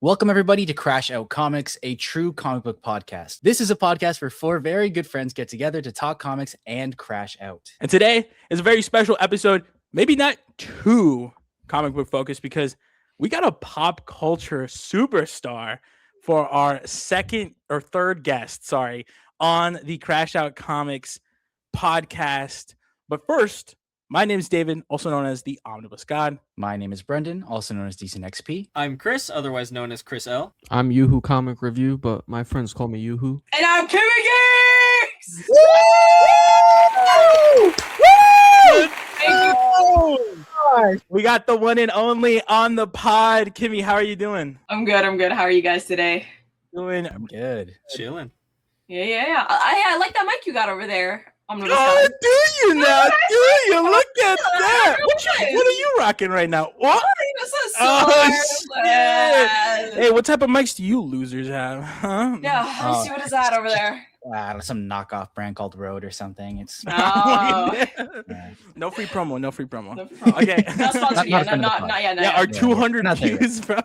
Welcome, everybody, to Crashout Comics, a true comic book podcast. This is a podcast where four very good friends get together to talk comics and crash out. And today is a very special episode, maybe not too comic book focused, because we got a pop culture superstar for our second or third guest, on the Crashout Comics podcast. But first, my name is David, also known as the Omnibus God. My name is Brendan, also known as Decent XP. I'm Chris, otherwise known as Chris L. I'm Yoo-Hoo Comic Review, but my friends call me Yoo-Hoo. And I'm Kimmy Geeks! Woo! Woo! We got the one and only on the pod. Kimmy, how are you doing? I'm good. How are you guys today? I'm good. Chilling. Yeah. I like that mic you got over there. Oh, do you now? Do you? Look at that. What are you rocking right now? What? Shit. Hey, what type of mics do you losers have? Huh? Yeah, let's see what is that over there. Some knockoff brand called Rode or something. It's Oh. No free promo. No problem. Okay. Not sponsored yet. Not Not yet. Yeah, our 200 Not there views, bro.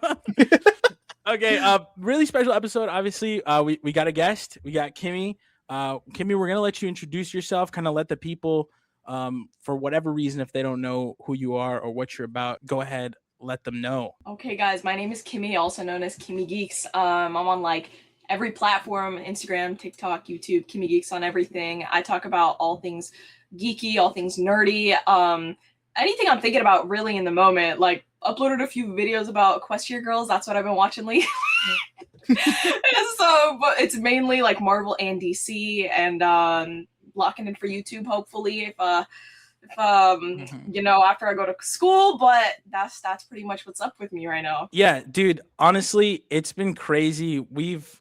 Okay, really special episode. Obviously, we got a guest. We got Kimmy. Kimmy, we're gonna let you introduce yourself, kind of let the people, for whatever reason, if they don't know who you are or what you're about, go ahead, let them know. Okay, guys, my name is Kimmy, also known as Kimmy Geeks. I'm on like every platform: Instagram, TikTok, YouTube. Kimmy Geeks on everything. I talk about all things geeky, all things nerdy. Anything I'm thinking about really in the moment. Like, uploaded a few videos about Equestria Girls. That's what I've been watching lately. So, but it's mainly like Marvel and DC, and locking in for YouTube hopefully if after I go to school. But that's pretty much what's up with me right now. Yeah, dude, honestly, it's been crazy.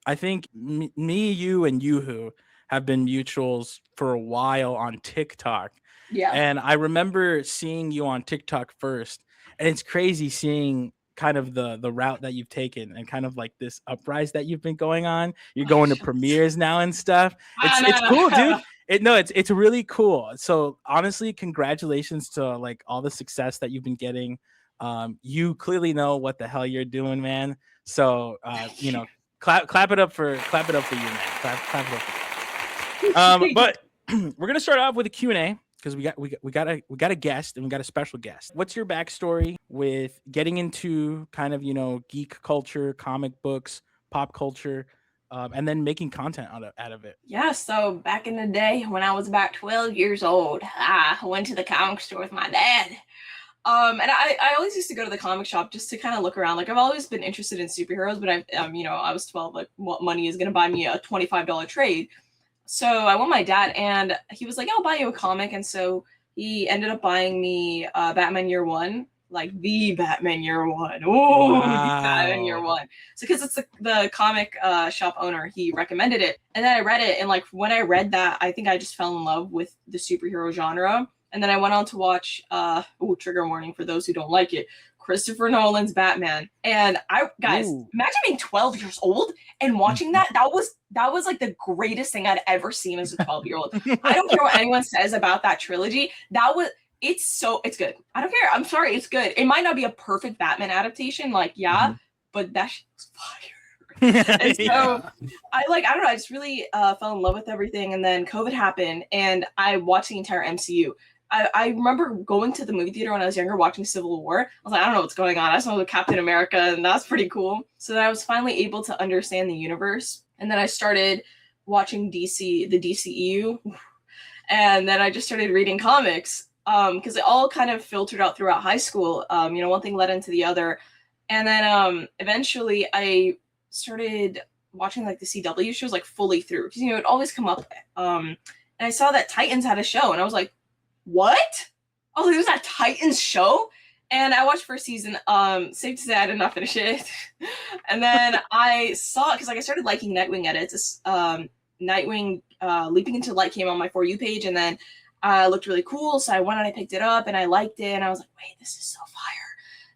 I think me, you, and Yoo-Hoo have been mutuals for a while on TikTok. Yeah. And I remember seeing you on TikTok first, and it's crazy seeing kind of the route that you've taken and kind of like this uprise that you've been going on. You're going to premieres now and stuff. It's cool, dude. It's really cool. So honestly, congratulations to like all the success that you've been getting. You clearly know what the hell you're doing, man. So clap it up for you, man. Clap it up for you. But we're gonna start off with a Q&A. Because we got a guest, and we got a special guest. What's your backstory with getting into kind of geek culture, comic books, pop culture, and then making content out of it? Yeah, so back in the day when I was about 12 years old, I went to the comic store with my dad. And I always used to go to the comic shop just to kind of look around. Like, I've always been interested in superheroes, but I was 12. Like, what money is gonna buy me a $25 trade? So I went with my dad, and he was like, I'll buy you a comic. And so he ended up buying me Batman Year One, like the Batman Year One. Oh, wow. Batman Year One. So because it's the comic shop owner, he recommended it. And then I read it. And like when I read that, I think I just fell in love with the superhero genre. And then I went on to watch, trigger warning for those who don't like it, Christopher Nolan's Batman. And imagine being 12 years old and watching that. That was like the greatest thing I'd ever seen as a 12-year-old. I don't care what anyone says about that trilogy. It's good. I don't care. I'm sorry, it's good. It might not be a perfect Batman adaptation, but that shit was fire. And so I don't know, I just really fell in love with everything. And then COVID happened, and I watched the entire MCU. I remember going to the movie theater when I was younger, watching Civil War. I was like, I don't know what's going on. I saw the Captain America, and that's pretty cool. So then I was finally able to understand the universe. And then I started watching the DCEU. And then I just started reading comics because it all kind of filtered out throughout high school. One thing led into the other. And then eventually I started watching like the CW shows like fully through. Because, it always come up. And I saw that Titans had a show, and I was like, what? I was like, there's that Titans show? And I watched first season. Safe to say I did not finish it. And then I saw it because I started liking Nightwing edits. Nightwing Leaping into Light came on my For You page, and then looked really cool. So I went and I picked it up, and I liked it, and I was like, wait, this is so fire.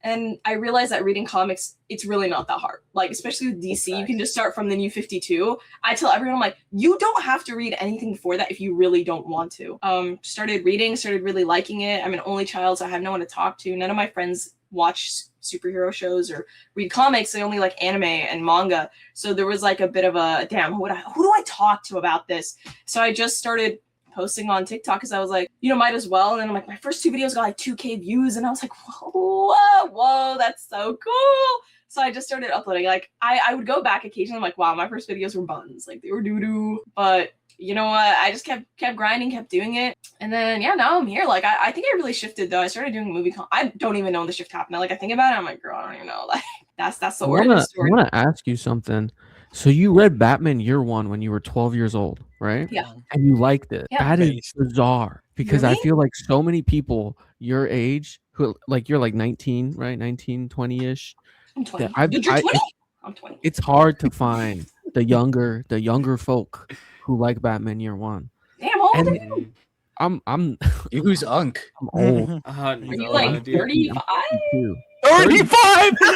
And I realized that reading comics, it's really not that hard. Like, especially with DC, you can just start from the New 52. I tell everyone, I'm like, you don't have to read anything before that if you really don't want to. Started really liking it. I'm an only child, so I have no one to talk to. None of my friends watch superhero shows or read comics. I only like anime and manga. So there was like a bit of a damn, who do I talk to about this? So I just started posting on TikTok because I was like, might as well. And then I'm like, my first 2 videos got like 2K views, and I was like, whoa, that's so cool. So I just started uploading. Like I would go back occasionally. I'm like, wow, my first videos were buns, like they were doo-doo. But you know what? I just kept grinding, kept doing it. And then now I'm here. Like I think I really shifted though. I started doing movie I don't even know when the shift happened. Like I think about it, I'm like, girl, I don't even know. Like that's the origin story. I want to ask you something. So you read Batman Year One when you were 12 years old, right? Yeah. And you liked it. Yeah. That is bizarre because I Really? feel like so many people your age who like you're like 19, right? 19, 20-ish. I'm 20. Yeah, Dude, you're 20? I'm 20. It's hard to find the younger folk who like Batman Year One. Damn, how old are And you? I'm Who's Unk? I'm old. Are you like 35? 35. Bro.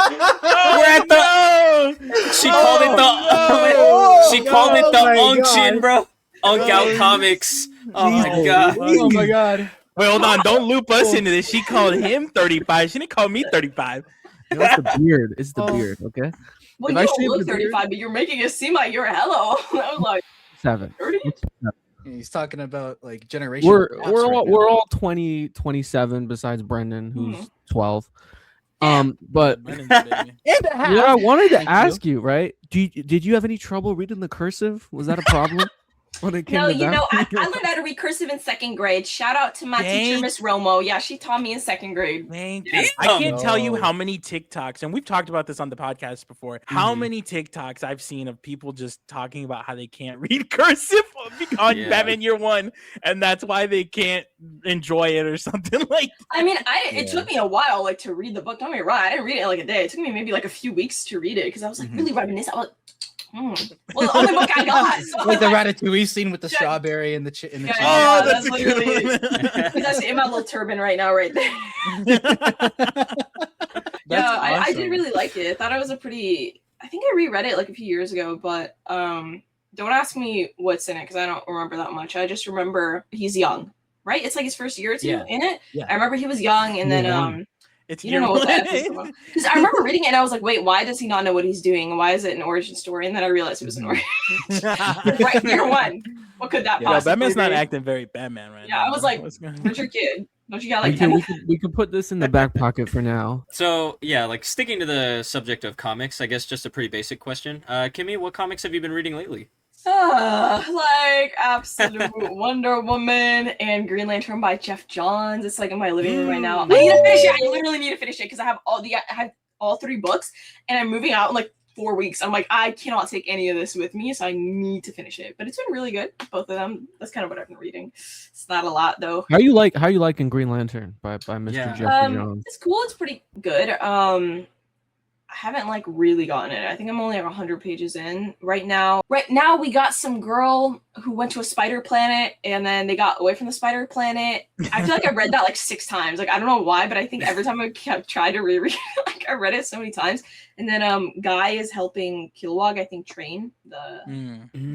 We're at the. She called it the. She called it the unction, bro. Unk out comics. Oh my god. Oh my god. Wait, hold on. Don't loop us into this. She called him 35. She didn't call me 35. You know, it's the beard. It's the beard, okay? Well, If you I don't look shave the 35, but you're making it seem like you're hello. I was like, 7. 30? He's talking about like generation. We're all 20, 27 besides Brendan, who's 12. But Brennan's baby. what I wanted to Thank ask you, right? Did you have any trouble reading the cursive? Was that a problem? When it came No, to that? I learned how to read cursive in 2nd grade. Shout out to my teacher, Miss Romo. Yeah, she taught me in 2nd grade. Thank Yeah. you. I can't tell you No. how many TikToks, and we've talked about this on the podcast before, how many TikToks I've seen of people just talking about how they can't read cursive on Yeah. Batman Year One, and that's why they can't enjoy it or something like that. I mean, it took me a while like to read the book. Don't get me wrong, I didn't read it in like a day. It took me maybe like a few weeks to read it because I was like really reminiscing. I was like, well, the only book I got. So Like the like, Ratatouille scene with the Yeah. strawberry and the Yeah, cheese. yeah. Oh, that's that's a good literally- one. That's in my little turban right now, right there. Yeah, I did really like it. I thought it was a pretty. I think I reread it like a few years ago, but don't ask me what's in it because I don't remember that much. I just remember he's young, right? It's like his first year or two Yeah. in it. Yeah. I remember he was young, and Year then one. It's you Year don't know what that One. is because I remember reading it and I was like, wait, why does he not know what he's doing? Why is it an origin story? And then I realized it was an origin. Right, Year One. What could that Yeah, possibly Batman's not be? acting very Batman right Yeah, now. I was like, What's going on? What's your kid? Don't you got like Okay, 10? we could put this in the back pocket for now. So yeah, like sticking to the subject of comics, I guess just a pretty basic question. Kimmy, what comics have you been reading lately? Like absolute Wonder Woman and Green Lantern by Jeff Johns. It's like in my living room right now. I need to finish it. I literally need to finish it because I have all 3 books and I'm moving out in like 4 weeks. I'm like, I cannot take any of this with me, so I need to finish it. But it's been really good, both of them. That's kind of what I've been reading. It's not a lot though. How you liking Green Lantern by Mr. Yeah. Jeffrey Jones? It's cool. It's pretty good. I haven't like really gotten it. I think I'm only like 100 pages in right now. Right now, we got some girl who went to a spider planet and then they got away from the spider planet. I feel like I read that like 6 times. Like I don't know why, but I think every time I kept trying to reread it, like I read it so many times. And then Guy is helping Kilowog, I think, train the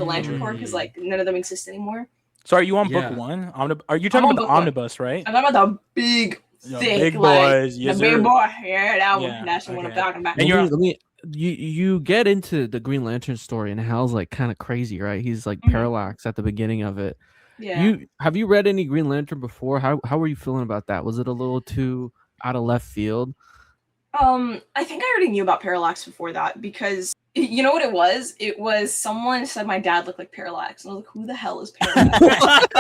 Lantern Corps because like none of them exist anymore. So are you on Yeah. book 1? Are you talking on about the book 1. omnibus, right? I'm talking about the big, Yeah, thick, big like, boys. the Yes, big sir. boy. Yeah, that one. Yeah, That's the one I'm okay. talking about. And you're- you get into the Green Lantern story and Hal's like kind of crazy, right? He's like Mhm. parallax at the beginning of it. Yeah. Have you read any Green Lantern before? How were you feeling about that? Was it a little too out of left field? I think I already knew about Parallax before that because you know what it was? It was someone said my dad looked like Parallax. And I was like, who the hell is Parallax? What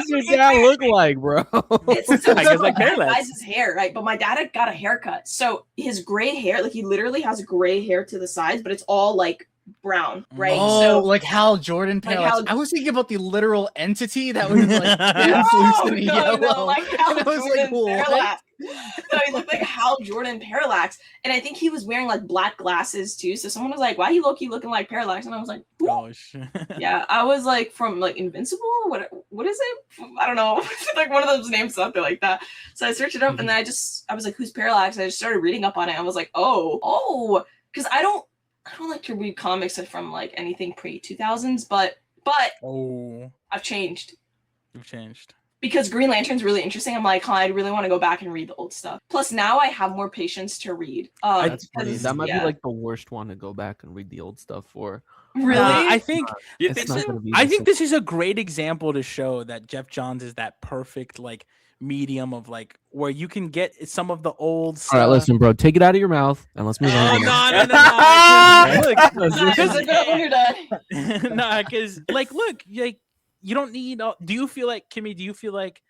does your dad look like, bro? It's so I guess like my dad Parallax. dyes his hair, right? But my dad had got a haircut. So his gray hair, like he literally has gray hair to the sides, but it's all like brown, right? Oh, So like Hal Jordan Like Parallax. Hal- I was thinking about the literal entity that was like No, influenced in yellow. no, like Hal And I was Jordan like, what? Parallax. No, he looked like Hal Jordan Parallax. And I think he was wearing like black glasses too. So someone was like, why he low-key looking like Parallax? And I was like, who? Oh shit. Yeah, I was like from like Invincible. What is it? I don't know. Like one of those names, something like that. So I searched it up, and then I was like, "Who's Parallax?" And I just started reading up on it. I was like, "Oh," because I don't like to read comics from like anything pre 2000s, but Oh, I've changed. you've changed. because Green Lantern's really interesting. I'm like, I really want to go back and read the old stuff. Plus, now I have more patience to read. That's funny. That might be yeah. like the worst one to go back and read the old stuff for. Really? I think You It's think not so? gonna be I the think same. this is a great example to show that Jeff Johns is that perfect like medium of like where you can get some of the old stuff. All right, listen, bro. Take it out of your mouth and let's move Oh, on. When you're done. No, because like, look, like you don't need. Do you feel like Kimmy? Do you feel like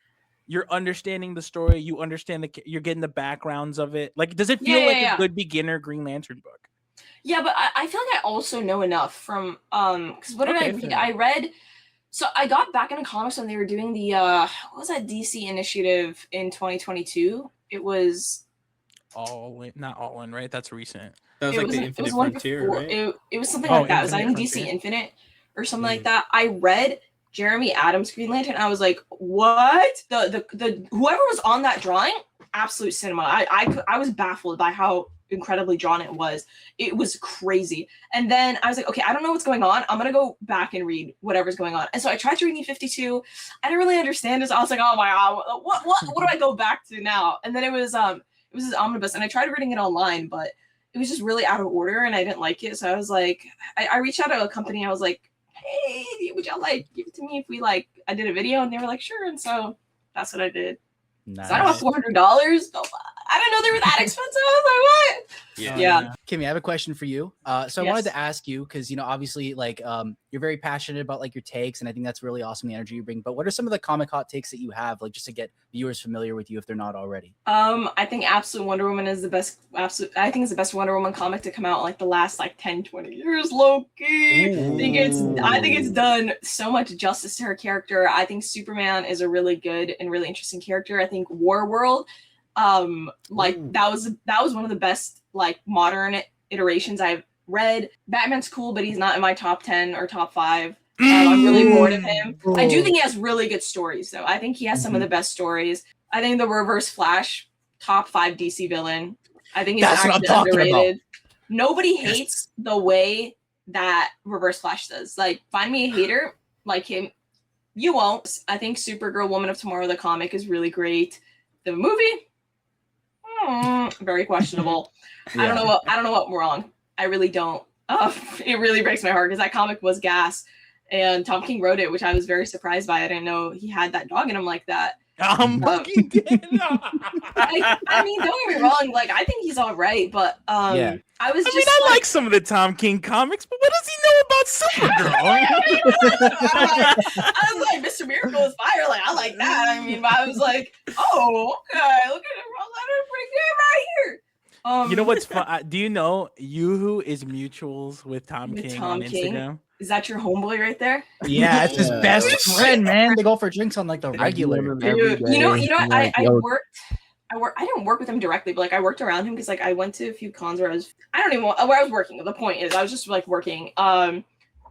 you're understanding the story? You understand you're getting the backgrounds of it. Like, does it feel a good beginner Green Lantern book? Yeah, but I feel like I also know enough from because what did I read? I read. So I got back into comics when they were doing the what was that DC initiative in 2022? It was not all in, right? That's recent. That was like the Infinite Frontier, right? It was something like that. It was like Infinite DC Frontier. Infinite or something like that. I read Jeremy Adams' Green Lantern. I was like, what? The whoever was on that drawing, absolute cinema. I was baffled by how incredibly drawn it was. It was crazy. And then I was like, okay, I don't know what's going on. I'm gonna go back and read whatever's going on. And so I tried to read New-52. I didn't really understand it. So I was like, oh my god, what do I go back to now? And then it was this omnibus, and I tried reading it online, but it was just really out of order, and I didn't like it. So I was like, I reached out to a company. I was like, hey, would y'all like give it to me if we like I did a video? And they were like, sure. And so that's what I did. Nice. So I don't have $400. I didn't know they were that expensive. I was like, what? Yeah. Kimmy, I have a question for you. So I wanted to ask you, because obviously like you're very passionate about like your takes, and I think that's really awesome, the energy you bring. But what are some of the comic hot takes that you have, like just to get viewers familiar with you if they're not already? I think Absolute Wonder Woman is the best I think it's the best Wonder Woman comic to come out in like the last like 10-20 years, low-key. I think it's done so much justice to her character. I think Superman is a really good and really interesting character. I think War World that was one of the best like modern iterations I've read. Batman's cool, but he's not in my top 10 or top 5. I'm really bored of him. I do think he has really good stories though. I think he has some of the best stories. I think the Reverse Flash, top 5 DC villain. I think he's actually underrated. Nobody hates the way that Reverse Flash does. Like, find me a hater like him. You won't. I think Supergirl, Woman of Tomorrow, the comic, is really great. The movie, very questionable. I don't know what wrong. I really don't. It really breaks my heart because that comic was gas, and Tom King wrote it, which I was very surprised by. I didn't know he had that dog in him like that. I mean, don't get me wrong. Like, I think he's all right, but I like some of the Tom King comics, but what does he know about Supergirl? I was like, Mr. Miracle is fire. Like, I like that. I mean, I was like, oh, okay, look at him. Pretty good right here. You know what's fun? Do you know Yoo-Hoo is mutuals with Tom King on Instagram? Is that your homeboy right there? Yeah, it's his best friend, man. They go for drinks on like the regular. Dude, you know what? I didn't work with him directly, but like I worked around him because like I went to a few cons where I was working. The point is I was just like working. And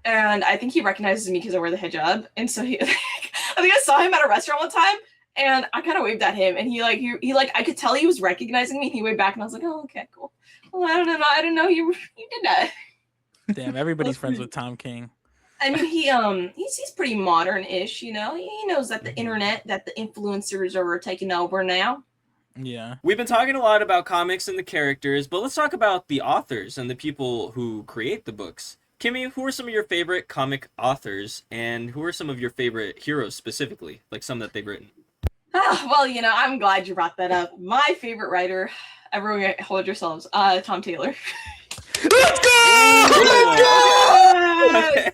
I think he recognizes me because I wear the hijab. And so I think I saw him at a restaurant one time and I kind of waved at him and he I could tell he was recognizing me. He waved back and I was like, oh, okay, cool. Well, I didn't know you did that. Damn, everybody's friends with Tom King. I mean, he's pretty modern-ish, He knows that the internet, that the influencers are taking over now. Yeah. We've been talking a lot about comics and the characters, but let's talk about the authors and the people who create the books. Kimmy, who are some of your favorite comic authors, and who are some of your favorite heroes specifically, like some that they've written? Well, I'm glad you brought that up. My favorite writer, everyone hold yourselves, Tom Taylor. Let's go! Okay.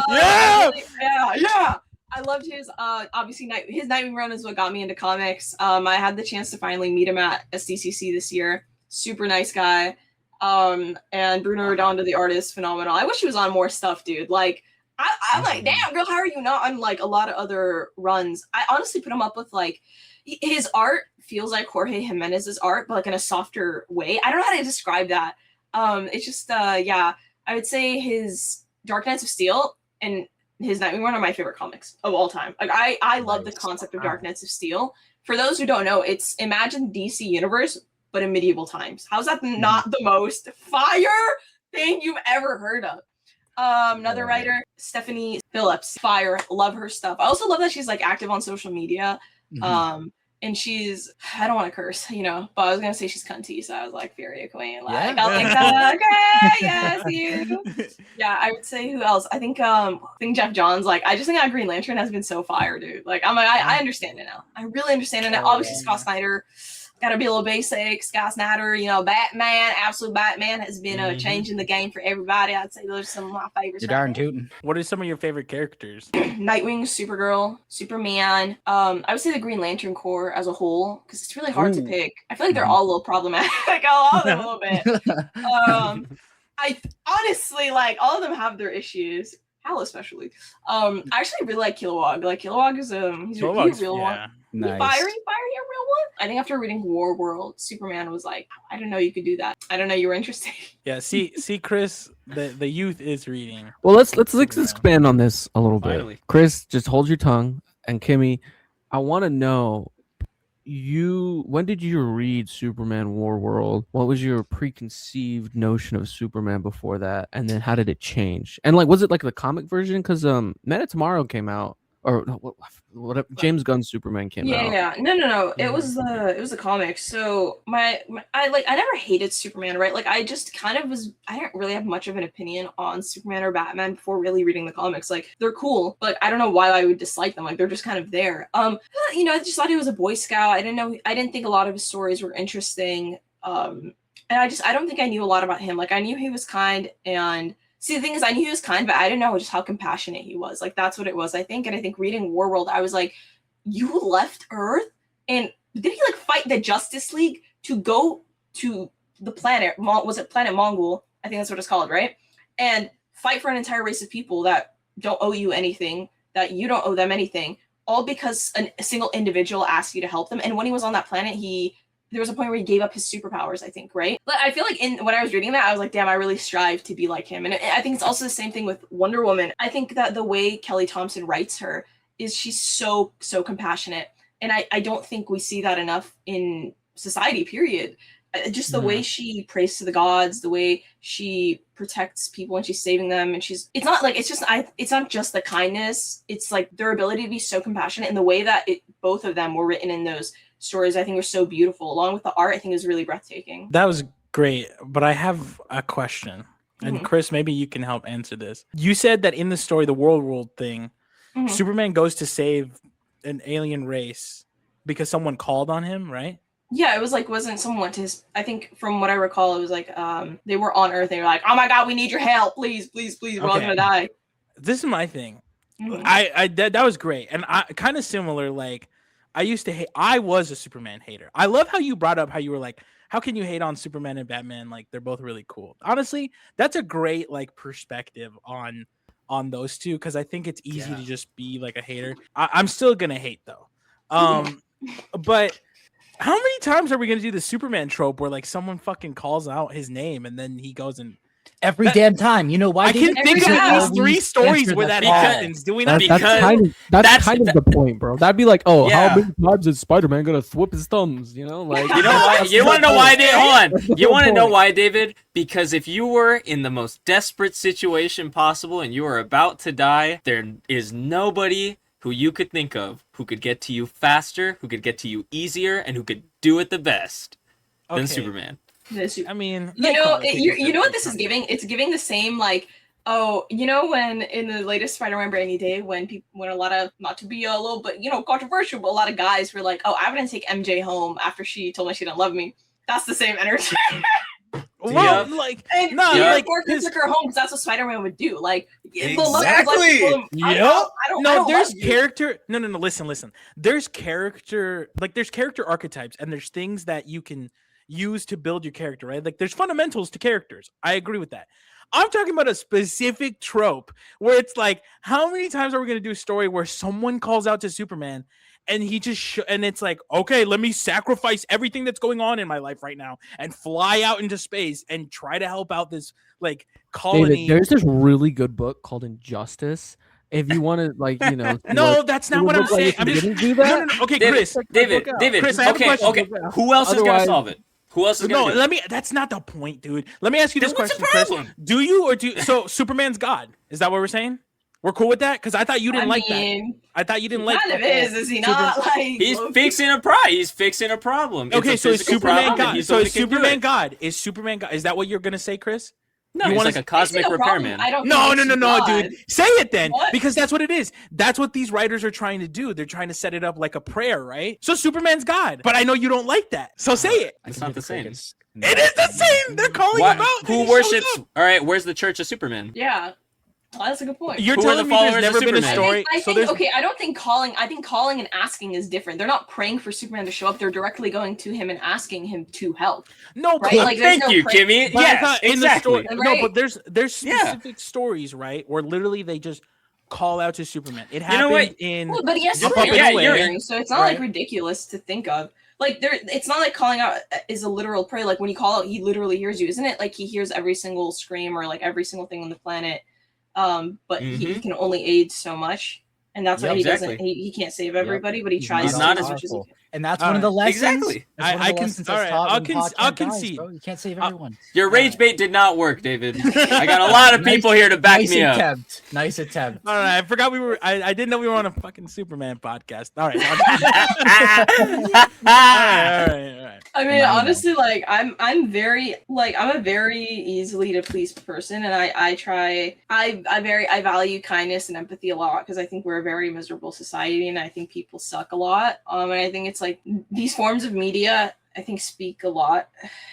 Yeah. I loved his obviously his Nightwing run is what got me into comics. I had the chance to finally meet him at SDCC this year. Super nice guy. And Bruno Redondo, the artist, phenomenal. I wish he was on more stuff, dude. Like I'm like, damn girl, how are you not on like a lot of other runs? I honestly put him up with like his art feels like Jorge Jimenez's art, but like in a softer way. I don't know how to describe that. It's just I would say his Dark Knights of Steel and his Nightwing run are my favorite comics of all time. Like I love the concept of Dark Knights of Steel. For those who don't know, it's imagine DC Universe but in medieval times. How's that not the most fire thing you've ever heard of? Another writer, Stephanie Phillips. Fire. Love her stuff. I also love that she's like active on social media. And she's, I don't want to curse, you know, but I was gonna say she's cunty, so I was like, Furia Queen, like, I'll take that. Okay, yes, you. Yeah, I would say who else? I think Jeff Johns. Like, I just think that Green Lantern has been so fire, dude. Like, I'm like, I understand it now. I really understand it now. Obviously, Scott Snyder. Gotta be a little basic. Scott Snyder, you know, Batman, absolute Batman has been changing the game for everybody. I'd say those are some of my favorites. You're darn tootin'. What are some of your favorite characters? Nightwing, Supergirl, Superman. I would say the Green Lantern Corps as a whole, because it's really hard to pick. I feel like they're all a little problematic. All of them a little bit. I honestly like all of them have their issues. Hal especially. I actually really like Kilowog. Like Kilowog is he's a real one. Nice. Fiery, a real one. I think after reading War World, Superman was like, I didn't know you could do that. I don't know you were interested. Yeah, see, Chris, the youth is reading. Well, let's expand on this a little bit. Finally. Chris, just hold your tongue. And Kimmy, I want to know, when did you read Superman War World? What was your preconceived notion of Superman before that? And then how did it change? And like, was it like the comic version? Because Man of Tomorrow came out. Or what James Gunn's Superman came out. Yeah. No. It was the comic. So I never hated Superman, right? Like I just kind of I didn't really have much of an opinion on Superman or Batman before really reading the comics. Like they're cool, but I don't know why I would dislike them. Like they're just kind of there. You know, I just thought he was a Boy Scout. I didn't think a lot of his stories were interesting. And I don't think I knew a lot about him. Like I knew he was kind and see, the thing is, I knew he was kind, but I didn't know just how compassionate he was. Like, that's what it was, I think. And I think reading Warworld, I was like, you left Earth? And did he, like, fight the Justice League to go to the planet? Was it Planet Mongol? I think that's what it's called, right? And fight for an entire race of people that don't owe you anything, that you don't owe them anything, all because a single individual asked you to help them. And when he was on that planet, there was a point where he gave up his superpowers, I think, right? But I feel like when I was reading that, I was like, damn, I really strive to be like him. And I think it's also the same thing with Wonder Woman. I think that the way Kelly Thompson writes her is she's so, so compassionate. And I don't think we see that enough in society, period. Just the way she prays to the gods, the way she protects people and she's saving them. And it's not just the kindness. It's like their ability to be so compassionate, and the way that both of them were written in those stories, I think, were so beautiful. Along with the art, I think it was really breathtaking. That was great, but I have a question. And Chris, maybe you can help answer this. You said that in the story, the World thing, Superman goes to save an alien race because someone called on him, right? Yeah, it was like, wasn't someone went to his, I think from what I recall, it was like they were on Earth and they were like, oh my God, we need your help. Please, we're all gonna die. This is my thing. That was great. And I kind of similar, like I was a Superman hater. I love how you brought up how you were like, how can you hate on Superman and Batman? Like they're both really cool. Honestly, that's a great like perspective on those two, because I think it's easy to just be like a hater. I'm still gonna hate though. But how many times are we gonna do the Superman trope where like someone fucking calls out his name and then he goes and every damn time? You know why? I can think of at least 3 stories where that happens. Do we not? That's kind of the point, bro. That'd be like, how many times is Spider-Man gonna whip his thumbs? You know, like you know why? You want to know why? Hold on. You want to know why, David? Because if you were in the most desperate situation possible and you were about to die, there is nobody who you could think of who could get to you faster, who could get to you easier, and who could do it the best than Superman. I mean, you know what this is giving? It's giving the same like, when in the latest Spider-Man Rainy Day, when a lot of, not to be a little bit controversial, but a lot of guys were like, I'm gonna take MJ home after she told me she didn't love me. That's the same energy. Well, took her home because that's what Spider-Man would do. Like, exactly. There's character. No. Listen. There's character. Like, there's character archetypes, and there's things that you can use to build your character, right? Like, there's fundamentals to characters. I agree with that. I'm talking about a specific trope where it's like, how many times are we going to do a story where someone calls out to Superman and he just and it's like, okay, let me sacrifice everything that's going on in my life right now and fly out into space and try to help out this like colony. David, there's this really good book called Injustice. If you want to, no, that's not what I'm saying. I'm just do that. No. Okay, David, Chris, David. Chris, I have a question. Okay. Who else is gonna solve it? Who else is No, gonna do it? that's not the point, dude. Let me ask you this Then what's the question, Chris. problem? Do you or do so Superman's God? Is that what we're saying? We're cool with that? Because I thought you didn't like that. I thought you didn't he like kind of the whole is he not? Like He's low-key? fixing a problem. It's Okay, a so is physical Superman problem, and God? he's So the one is who can do Superman it. God? Is Superman God? Is that what you're gonna say, Chris? No, You he's wanna like a s- cosmic I see no problem. repairman. I don't No, think no, it's dude. God. Say it then, What? because that's what it is. That's what these writers are trying to do. They're trying to set it up like a prayer, right? So Superman's God, but I know you don't like that. So say it. I It's can not hear the same. crickets. It is the same. They're calling Why- him out. and who he shows worships? up. All right, where's the Church of Superman? Yeah. Well, that's a good point. You're Who are the telling me there's followers of never been a Superman? story. I so think there's okay, I don't think calling and asking is different. They're not praying for Superman to show up. They're directly going to him and asking him to help. no, Right? Like, there's Thank no you, pray- Kimmy. But I Yes, thought in exactly. the story, Right? no, but there's Yeah. specific stories, right, where literally they just call out to Superman. It know happened what? in Well, but he has Up, so Up, many and Away. experience, so it's not like Right. ridiculous to think of. Like it's not like calling out is a literal prayer. Like when you call out, he literally hears you, isn't it? Like he hears every single scream or like every single thing on the planet. But he Mhm. can only aid so much, and that's why Yep, he exactly. doesn't. He can't save everybody, but he He's tries not to as as much as he powerful. can. And that's All one of the right. lessons. Exactly. That's one of I the can- lessons all that's right, taught I'll when Pod I'll Camp dies, concede. bro. You can't save everyone. Your rage bait did not work, David. I got a lot of people here to back nice me up. attempt. Nice attempt. All right, I forgot we were. I didn't know we were on a fucking Superman podcast. All right, all right. I mean, Now you know. honestly, like I'm very like I'm a very easily to please person, and I value kindness and empathy a lot because I think we're a very miserable society, and I think people suck a lot. And I think it's like these forms of media I think speak a lot,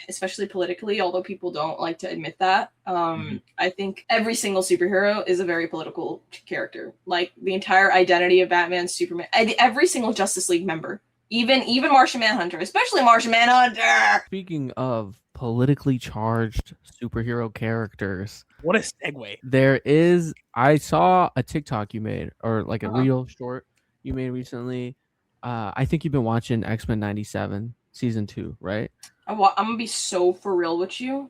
especially politically, although people don't like to admit that. I think every single superhero is a very political character. Like the entire identity of Batman, Superman, every single Justice League member, even Martian Manhunter, especially Martian Manhunter. Speaking of politically charged superhero characters, What a segue. I saw a TikTok you made, or like a Uh-huh. reel short you made recently. I think you've been watching X-Men 97 season 2, right? I'm gonna be so for real with you.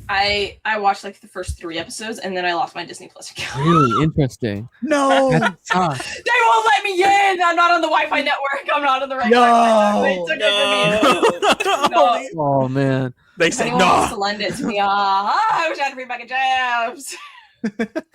I watched like the first 3 episodes and then I lost my Disney Plus account. Really interesting. No. That sucks. They won't let me in. I'm not on the Wi-Fi network. I'm not on the right Wi-Fi network. They took it from me. No. Oh man. They If said anyone wants to no. lend it to me, I wish I had to bring back a jabs.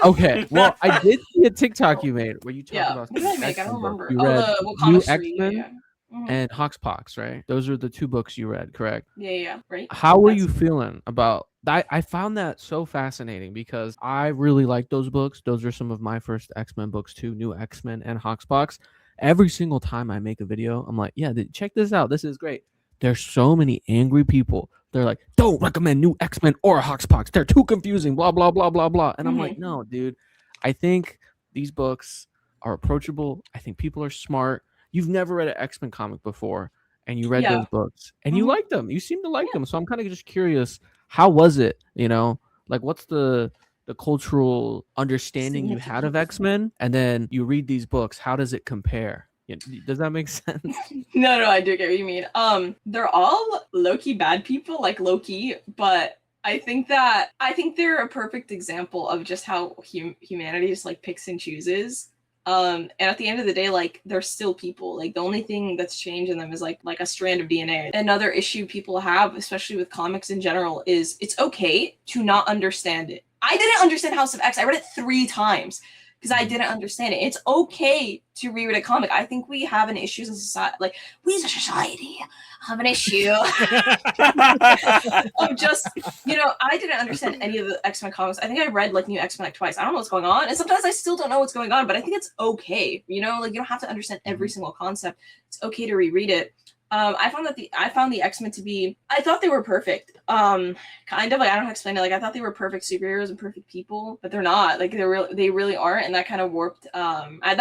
Okay. Well, I did see a TikTok you made where you talked Yeah. about What did I some make? I don't X-Men books. remember. You Oh, read the what New comics were you? X-Men Yeah. Mhm. and Hoxpox, right? Those are the 2 books you read, correct? Yeah, right. How were That's- you feeling about that? I found that so fascinating because I really like those books. Those are some of my first X-Men books too, New X-Men and Hoxpox. Every single time I make a video, I'm like, yeah, check this out. This is great. There's so many angry people. They're like, don't recommend New X-Men or Hoxpox. They're too confusing, blah, blah, blah, blah, blah. And I'm like, no, dude. I think these books are approachable. I think people are smart. You've never read an X-Men comic before, and you read Yeah. those books, and you Mhm. liked them. You seem to like Yeah. them. So I'm kind of just curious, how was it? You know, like what's the cultural understanding you had of Significance. X-Men, and then you read these books. How does it compare? Does that make sense? No, I do get what you mean. They're all low-key bad people, like low-key, but I think they're a perfect example of just how humanity just like picks and chooses. And at the end of the day, like they're still people. Like the only thing that's changed in them is like a strand of DNA. Another issue people have, especially with comics in general, is it's okay to not understand it. I didn't understand House of X. I read it 3 times because I didn't understand it. It's okay to reread a comic. I think we have an issue as a society. Like we as a society have an issue of just, I didn't understand any of the X-Men comics. I think I read like New X-Men like twice. I don't know what's going on. And sometimes I still don't know what's going on, but I think it's okay. Like you don't have to understand every single concept. It's okay to reread it. I found the X-Men to be, I thought they were perfect. Kind of like, I don't know how to explain it. Like I thought they were perfect superheroes and perfect people, but they're not. Like they really aren't, and that kind of warped. I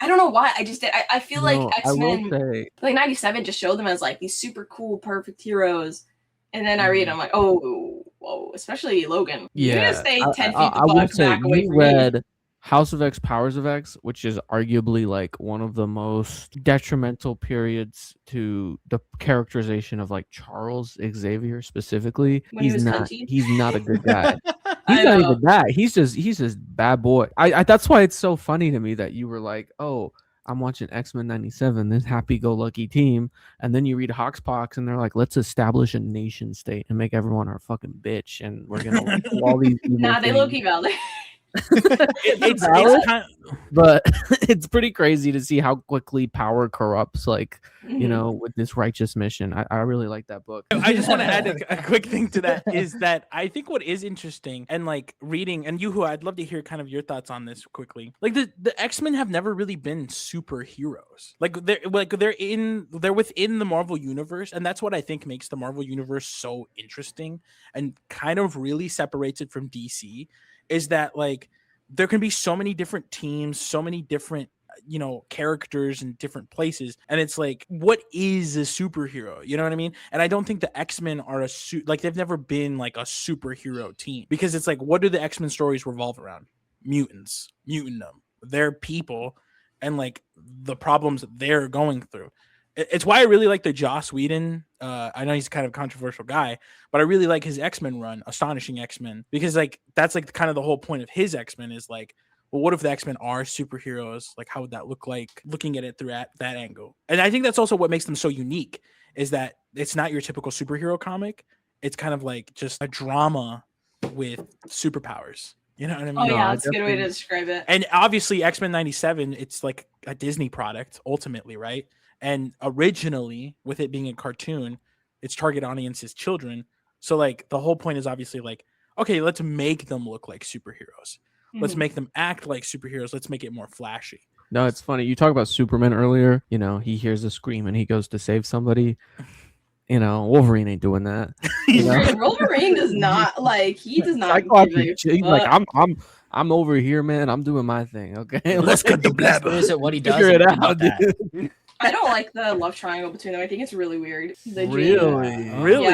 don't know why. I feel like X-Men, I will say, like 97 just showed them as like these super cool, perfect heroes. And then I read it, I'm like, oh, whoa, especially Logan. You're yeah, gonna stay 10 feet the I will fuck say back away you from me. read House of X, Powers of X, which is arguably like one of the most detrimental periods to the characterization of like Charles Xavier specifically. When he was not cunty? he's not a good guy. I He's not know. even that. He's just bad boy. I that's why it's so funny to me that you were like, oh, I'm watching X-Men 97, this happy-go-lucky team, and then you read Hoxpox, and they're like, let's establish a nation state and make everyone our fucking bitch, and we're gonna do all these evil Nah, they things. low-key valid. It's valid, kind but it's pretty crazy to see how quickly power corrupts, like, you Mhm. know, with this righteous mission. I really like that book. I just want to add a quick thing to that is that I think what is interesting and like reading, and you, who I'd love to hear kind of your thoughts on this quickly. Like the X-Men have never really been superheroes. Like they're within the Marvel universe, and that's what I think makes the Marvel universe so interesting and kind of really separates it from DC. Is that like there can be so many different teams, so many different characters in different places, and it's like, what is a superhero? You know what I mean? And I don't think the X-Men are like they've never been like a superhero team, because it's like, what do the X-Men stories revolve around? Mutants, mutantdom, they're people, and like the problems that they're going through. It's why I really like the Joss Whedon. I know he's kind of a controversial guy, but I really like his X-Men run, Astonishing X-Men, because like that's like kind of the whole point of his X-Men is like, well, what if the X-Men are superheroes? Like, how would that look like, looking at it through that angle? And I think that's also what makes them so unique, is that it's not your typical superhero comic. It's kind of like just a drama with superpowers. You know what I mean? Oh No, yeah, I that's a good way to describe it. And obviously X-Men 97, it's like a Disney product ultimately, right? And originally, with it being a cartoon, its target audience is children. So like the whole point is obviously like, okay, let's make them look like superheroes. Let's Mhm. make them act like superheroes. Let's make it more flashy. No, it's funny. You talk about Superman earlier. You know, he hears a scream and he goes to save somebody. You know, Wolverine ain't doing that. You know? Wolverine does not he does not Cyclops give a is chill. He's like, fuck. I'm over here, man. I'm doing my thing. Okay, Let's cut the Best blabber. is at what he does. figure it and out, that. dude. I don't like the love triangle between them. I think it's really weird. The Jane- Really? Really?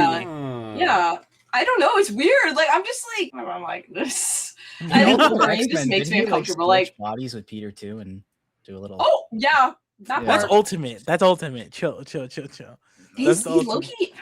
Yeah. I don't know. It's weird. Like I'm just like I'm like this. You I think know, Wolverine X-Men, just makes didn't me he, like, uncomfortable. switch Like, bodies with Peter too, and do a little. oh yeah, that Yeah. That's part. ultimate. That's ultimate. Chill. He's That's low key.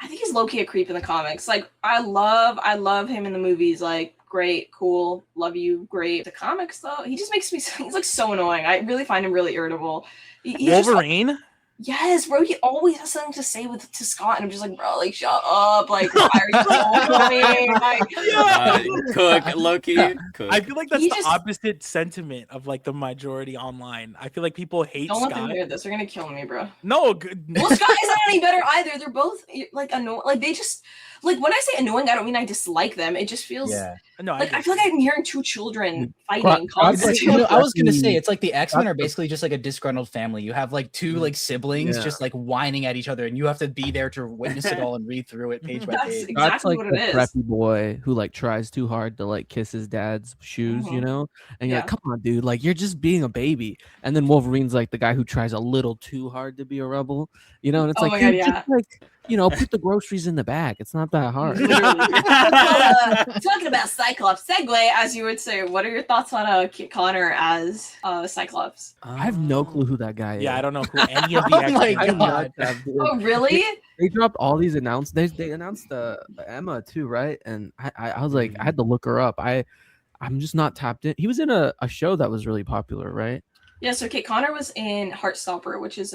I think he's low key a creep in the comics. Like I love him in the movies. Like great, cool, love you, great. The comics though, he just makes me. He's like so annoying. I really find him really irritable. He's just, like, Wolverine? yes, bro. He always has something to say to Scott, and I'm just like, bro, like shut up. Like why are you so annoying? Like, Cook, Loki, Cook. I feel like that's He the just- opposite sentiment of like the majority online. I feel like people hate don't let them Scott. hear this. They're gonna kill me, bro. No, good. Well, Scott isn't any better either. They're both like annoying. Like they just like when I say annoying, I don't mean I dislike them. It just feels Yeah. No, like I feel like I'm hearing two children Cla- fighting It's like, constantly. I was gonna say Exactly. it's like the X-Men are That's the- basically just like a disgruntled family. You have like two like siblings Yeah. just like whining at each other, and you have to be there to witness it all and read through it page by That's page. exactly That's like what the it is. preppy boy who like tries too hard to like kiss his dad's shoes, you Mhm. know? And you're like, Yeah. come on, dude, like you're just being a baby. And then Wolverine's like the guy who tries a little too hard to be a rebel, you know? And it's Oh like, my God, dude, yeah. just like, put the groceries in the bag. It's not that hard. Literally. Talking about Cyclops, segue, as you would say. What are your thoughts on Kit Connor as Cyclops? I have no clue who that guy is. Yeah, I don't know who any of the Oh my X-Men I do are. not God. have- Oh, really? They dropped all these announcements. They announced Emma too, right? And I was like, I had to look her up. I'm just not tapped in. He was in a show that was really popular, right? Yeah. So Kit Connor was in Heartstopper, which is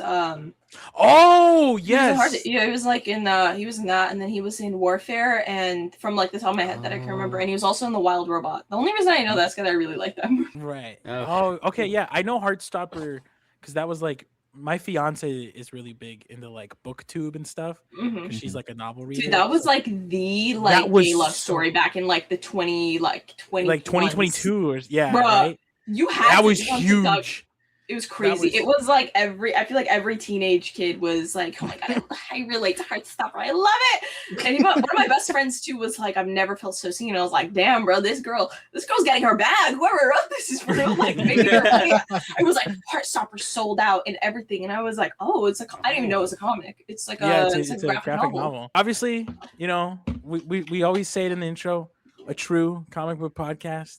Oh, he was in yes. he was like in he was in that, and then he was in Warfare, and from like the top of my head that I can remember, and he was also in the Wild Robot. The only reason I know that's because I really like them. Right. Oh. Oh, okay. Yeah, I know Heartstopper because that was like my fiance is really big into like booktube and stuff. Mhm. 'Cause she's like a novel reader. Dude, that was so- like the That was gay love so- story back in like the 20 like 2022 or yeah, Bruh, right? You had That to was be on TikTok. huge. It was crazy. was- It was like I feel like every teenage kid was like, oh my god, I relate to Heartstopper. I love it. And one of my best friends too was like, I've never felt so seen. I was like, damn, bro, this girl's getting her bag. Whoever wrote this is real, like making her money. It was like Heartstopper sold out and everything, and I was like, oh, it's I didn't even know it was a comic. It's like It's a graphic novel. Obviously, we always say it in the intro, a true comic book podcast.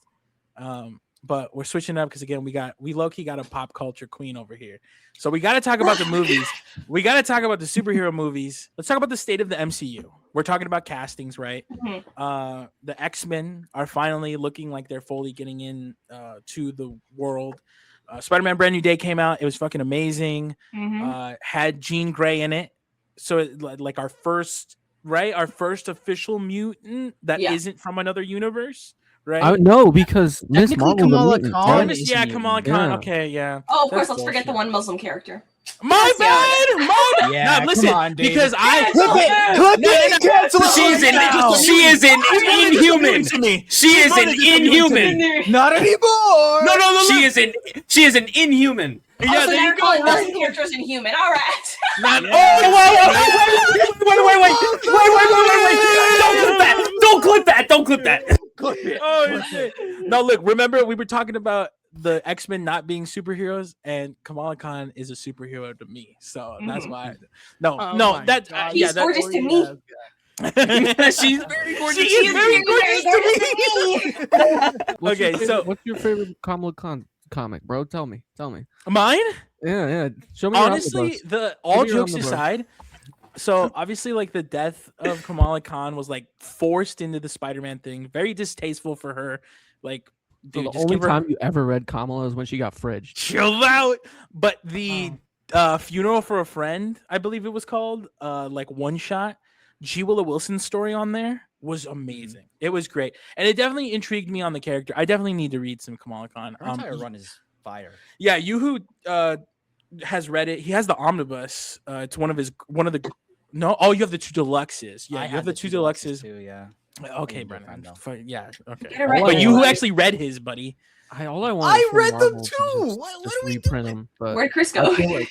But we're switching up because again, we low-key got a pop culture queen over here. So we got to talk about the movies. We got to talk about the superhero movies. Let's talk about the state of the MCU. We're talking about castings, right? Mhm. The X-Men are finally looking like they're fully getting in to the world. Spider-Man Brand New Day came out. It was fucking amazing. Mhm. Had Jean Grey in it. So like our first official mutant that Yeah. not from another universe, right? No, because Miss Technically, Marvel's a Kamala mutant. Khan right? is a Yeah, mutant. Kamala Khan. Yeah. Okay, yeah. Oh, of course. That's Let's forget the bullshit. one Muslim character. My Yes, bad. My bad. Yeah, Now, come listen, on, David. because Cancel it! Cancel it She is right now. she is an inhuman. To me. She is an inhuman. Not anymore. No. She is an inhuman. Yeah, Yeah, so there now you you're calling go. Muslim characters inhuman. All right. Not, Wait. Don't clip that. Don't clip that. Clip it. Oh Clip shit! it. No, look. Remember, we were talking about the X-Men not being superheroes, and Kamala Khan is a superhero to me. So that's Mhm. why. Oh No, my that God. He's gorgeous to me. She's very gorgeous. She is very gorgeous to me. What's your Okay, favorite- so- what's your favorite Kamala Khan comic, bro? Tell me. Mine, Yeah. Show me. your honestly, omnibus. all me your jokes omnibus. aside. So obviously, like the death of Kamala Khan was like forced into the Spider-Man thing. Very distasteful for her. Like, So dude, the just only give her time you ever read Kamala is when she got fridged. chill out. But the funeral for a friend, I believe it was called, like one shot. G. Willow Wilson's story on there was amazing. It was great, and it definitely intrigued me on the character. I definitely need to read some Kamala Khan. Her entire run is fire. Yeah, you who has read it, he has the omnibus. It's one of the. No, oh, you have the two deluxes. Yeah, I you have had the two deluxes. too. Yeah. Okay, Really Brennan. good Fine, yeah, okay. Get it right. But Oh, you who yeah. actually read his, buddy. All I want. I is for read them Marvel to too. Just, What just are we reprint doing? them. But Where'd Chris I go? feel like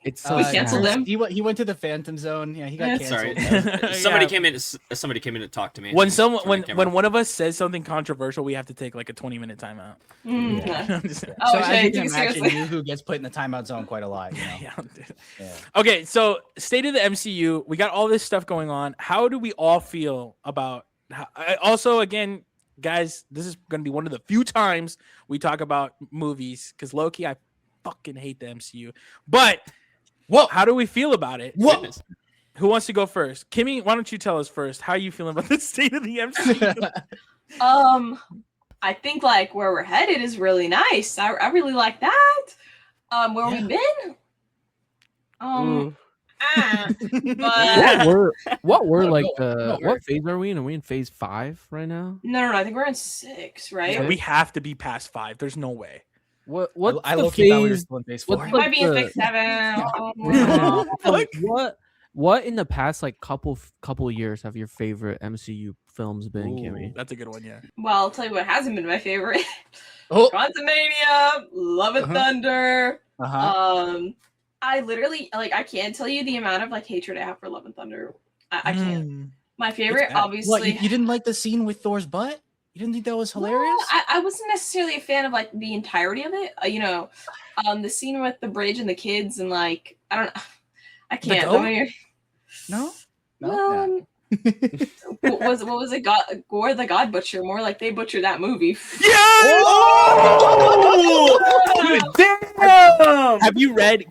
it's so We sad. canceled him. He went to the Phantom Zone. Yeah, he got Yeah, Sorry. canceled. Somebody Yeah. came in to talk to me. When Turn when the camera off. one of us says something controversial, we have to take like a 20-minute timeout. Mm, Yeah. no. I'm just- Oh, So as shit, you take can it imagine, seriously. Yoo-Hoo gets put in the timeout zone quite a lot. You know? Yeah, dude. Yeah. Okay, so state of the MCU, we got all this stuff going on. How do we all feel about? Also, again, guys, this is going to be one of the few times we talk about movies because low-key, I fucking hate the MCU. But Whoa. how do we feel about it? Whoa. Goodness. Who wants to go first? Kimmy, why don't you tell us first? How are you feeling about the state of the MCU? I think like where we're headed is really nice. I really like that. Where we've been. Ooh. But what were No, like no, what phase are we in? Are we in phase 5 right now? no, I think we're in 6, right? Yeah, we have to be past 5. There's no way. What's I the low-key thought we were phase? still in phase what's 4. It might be in the- phase 7. Like, what in the past like couple years have your favorite MCU films been, Kimmy? That's a good one, yeah. Well, I'll tell you what hasn't been my favorite. Oh. Quantumania, Love and Uh-huh. Thunder. Uh-huh. I literally like I can't tell you the amount of like hatred I have for Love and Thunder. I can't. Mm. My favorite, bad. obviously. What, you didn't like the scene with Thor's butt? You didn't think that was hilarious? No, I wasn't necessarily a fan of like the entirety of it. The scene with the bridge and the kids and like I don't know. I can't. goat? I mean, No? well, what was it? Gore the God Butcher. More like they butchered that movie. Dude, damn! Have you read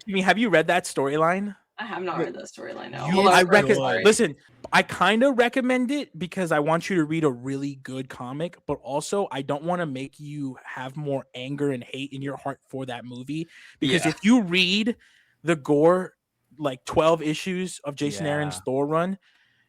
that storyline? I have not read that storyline. No. You- Hold on, I first, recommend. sorry. Listen, I kind of recommend it because I want you to read a really good comic, but also I don't want to make you have more anger and hate in your heart for that movie. Because Yeah. if you read the Gore, like 12 issues of Jason Aaron's Yeah. Thor run,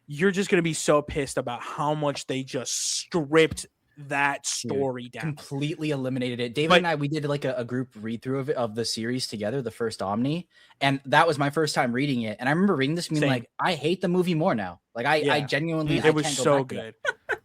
you're just gonna be so pissed about how much they just stripped that story down. Completely eliminated it. David But- and I, we did like a group read through of the series together, the first Omni, and that was my first time reading it. And I remember reading this and being Same. like, I hate the movie more now. Like I Yeah. genuinely, It was can't go so back to that. good.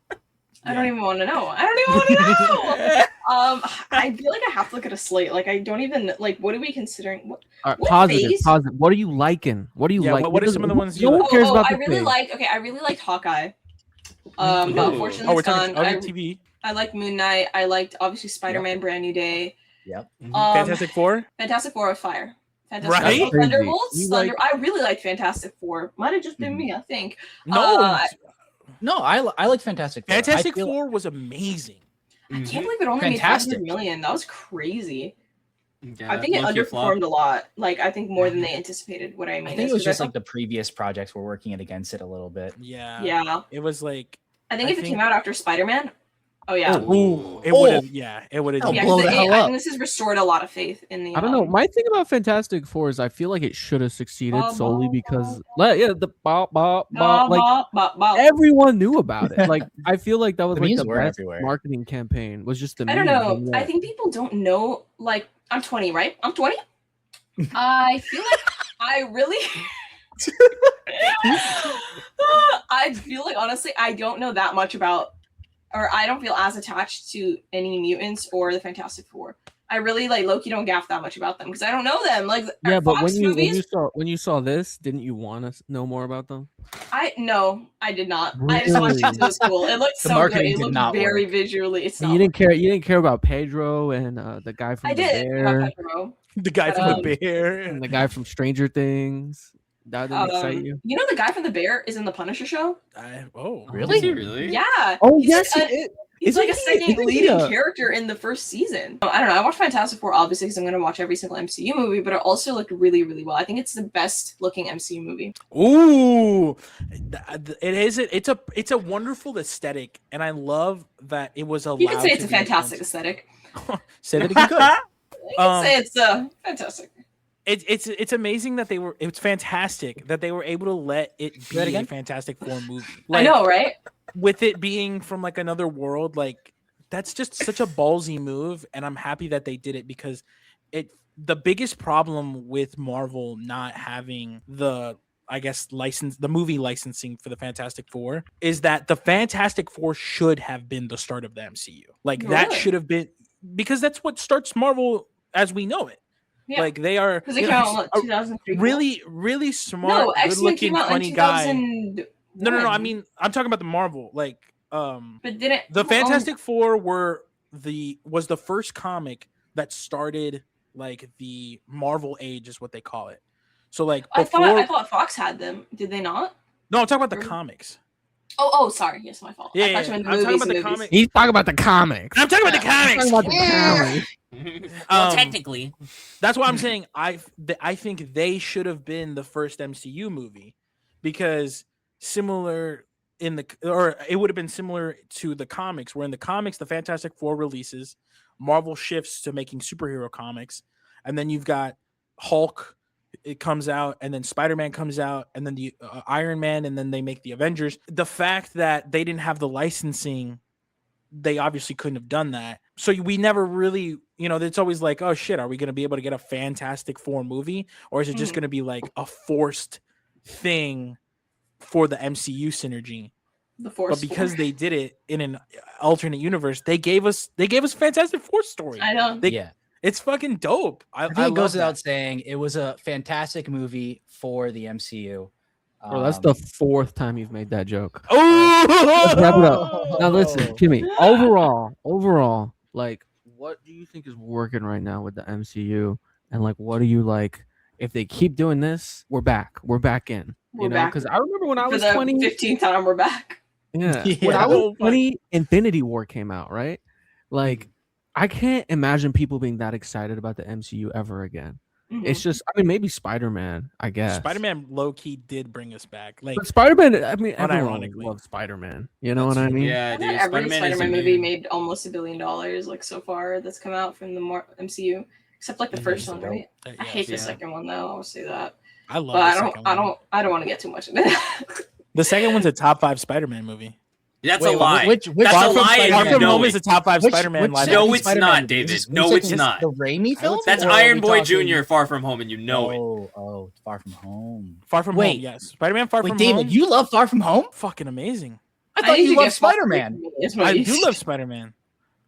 I don't even want to know. I don't even want to know. I feel like I have to look at a slate. Like I don't even like. What are we considering? What? All right, What positive. phase? What are you liking? What do you Yeah, like? what are some of the ones you No like? one cares about I the really phase. like. Okay, I really liked Hawkeye. But Ooh. unfortunately, Oh, we're it's talking gone. TV. I liked Moon Knight. I liked obviously Spider-Man: Brand New Day. Yep. Fantastic Four. Fantastic Four of Fire. Fantastic Right? Four, Crazy. Thunderbolts. You I really liked Fantastic Four. Might have just been me, I think. No, No, I like Fantastic Four. Fantastic I feel- Four was amazing. I can't believe it only Fantastic. made 500 million. That was crazy. Yeah, I think it low-key flop. underperformed a lot. Like I think more than they anticipated. What I mean I think is it was 'cause just thought- like the previous projects were working it against it a little bit. Yeah. yeah. It was like I think I if it think- came out after Spider-Man, Oh yeah. Ooh. It would have. Yeah, it would have. That'll Yeah, blow because the hell I up. think this has restored a lot of faith in the. I don't know. My thing about Fantastic Four is I feel like it should have succeeded Ba, solely ba, because, ba, yeah, the ba, like ba, ba, ba. everyone knew about it. Like I feel like that was The like memes the were best everywhere. marketing campaign was just the I don't memes, know. and I yeah. think people don't know. Like, I'm 20, right? I'm 20. I feel like I really. I feel like honestly, I don't know that much about, or I don't feel as attached to any mutants or the Fantastic Four. I really like Loki. Don't gaff that much about them because I don't know them. Like, Yeah, but Fox movies, when you saw this, didn't you want to know more about them? I did not. I just watched it Really? because it was cool. It looked The so good. marketing It did looked not very work. visually. It's And not. you didn't care. You didn't care about Pedro and the guy from I the did. Bear The guy from the Bear. and the guy from Stranger Things. That didn't excite you? You know the guy from the Bear is in the Punisher show. Really? Is he really? Yeah. Oh He's yes, like He's Isn't like a he- second isn't he leading a- character in the first season. I don't know. I watched Fantastic Four obviously because I'm going to watch every single MCU movie, but it also looked really, really well. I think it's the best looking MCU movie. Ooh, it is. It's a wonderful aesthetic, and I love that it was allowed. You could say it's to a be fantastic aesthetic. Say that again. Good. You could say it's fantastic. It's amazing that they were. It's fantastic that they were able to let it be that a again? Fantastic Four movie. I know, right? With it being from like another world, like that's just such a ballsy move, and I'm happy that they did it because the biggest problem with Marvel not having the movie licensing for the Fantastic Four is that the Fantastic Four should have been the start of the MCU. Like that Really? should have been, because that's what starts Marvel as we know it. Yeah. Like they are Because it came out in what, 2003. really, really smart, No, X-Men good-looking, came out funny in guy. 2001. No. I mean, I'm talking about the Marvel. Like, But didn't the Fantastic Four was the first comic that started like the Marvel age, is what they call it. So like before, I thought Fox had them. Did they not? no, I'm talking about the Or- comics. Oh, sorry. Yes, my fault. Yeah, I thought you yeah, meant the I'm talking movies about the and movies. comic. He's talking about the comics. I'm talking about the He's comics. talking about the comics. Well, Um, technically. That's why I'm saying I think they should have been the first MCU movie, because similar it would have been similar to the comics, where in the comics the Fantastic Four releases, Marvel shifts to making superhero comics, and then you've got Hulk, it comes out, and then Spider-Man comes out, and then the Iron Man, and then they make the Avengers. The fact that they didn't have the licensing, they obviously couldn't have done that. So we never really, it's always like, oh shit, are we going to be able to get a Fantastic Four movie? Or is it just Mhm. going to be like a forced thing for the MCU synergy? The Force. But because Four. they did it in an alternate universe, they gave us Fantastic Four story. I know. Yeah. It's fucking dope. I think it goes without saying it was a fantastic movie for the MCU. Bro, that's the fourth time you've made that joke. Oh, Let's wrap it up. Now listen, Kimmy. Overall, like, what do you think is working right now with the MCU? And like, what do you like? If they keep doing this, we're back. We're back in. We're back. Because I remember when I For was the 20. 15th time, we're back. Yeah. Yeah. When I was Oh, fuck. 20, Infinity War came out, right? Like, I can't imagine people being that excited about the MCU ever again. Mhm. It's just, I mean, maybe Spider-Man, I guess. Spider-Man low key did bring us back. Like, But Spider-Man, I mean, everyone Unironically. loves Spider-Man. You know what I mean? Yeah, I dude. think every Spider-Man is Spider-Man a movie dude. made almost $1 billion like so far that's come out from the MCU, except like the Mhm. first one, right? I yes, hate the yeah. second one though. I'll say that, I love. but I the don't. second I one. don't. I don't want to get too much into it. The second one's a top 5 Spider-Man movie. That's Wait, a lie. which That's Far a From lie. Spider-Man. And Far you From know Home it. is a top 5 Spider-Man live No, action. it's not, David. Is No, this it's not. The Raimi film? That's Or are Iron we Boy talking- Jr. Far From Home, and you know it. Oh, Far From Home. Far From Wait. Home, yes. Spider-Man Far Wait, From David, Home. you love Far From Home? fucking amazing. I thought need you to loved get Far From Spider-Man. Home. It's I my- do love Spider-Man.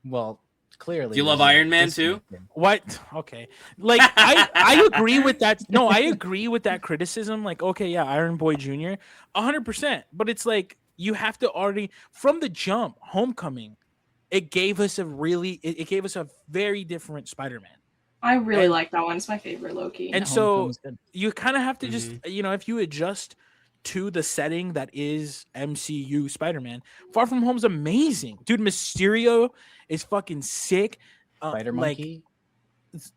Well, clearly. Do you love there's a Iron Man too? disconnection. What? Okay. Like I agree with that. No, I agree with that criticism. Like, okay, yeah, Iron Boy Jr. 100%. But it's like you have to already, from the jump, Homecoming, it gave us it gave us a very different Spider-Man. I really And- like that one. It's my favorite Loki. And Yeah, so Homecoming's good. you kind of have to just, if you adjust to the setting that is MCU Spider-Man, Far From Home's amazing. Dude, Mysterio is fucking sick. Spider like, Monkey.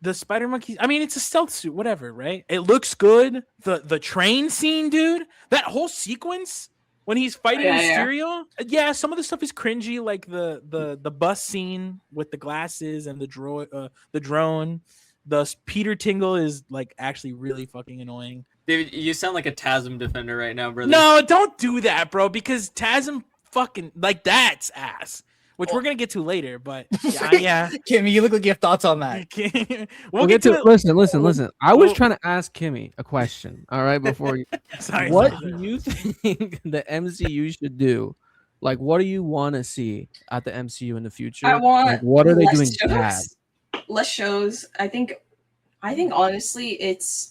the Spider Monkey, I mean, it's a stealth suit, whatever, right? It looks good. The train scene, dude, that whole sequence, when he's fighting Yeah, Mysterio. Yeah, some of the stuff is cringy, like the bus scene with the glasses and the drone. The Peter Tingle is like actually really fucking annoying. David, you sound like a TASM defender right now, brother. No, don't do that, bro, because TASM fucking like that's ass. Which we're gonna get to later, but yeah. Kimmy, you look like you have thoughts on that. we'll get to it. Listen. I was trying to ask Kimmy a question. All right, before you. Sorry. What do you think the MCU should do? Like, what do you want to see at the MCU in the future? I want like, what are they less doing shows. bad? Less shows. I think honestly, it's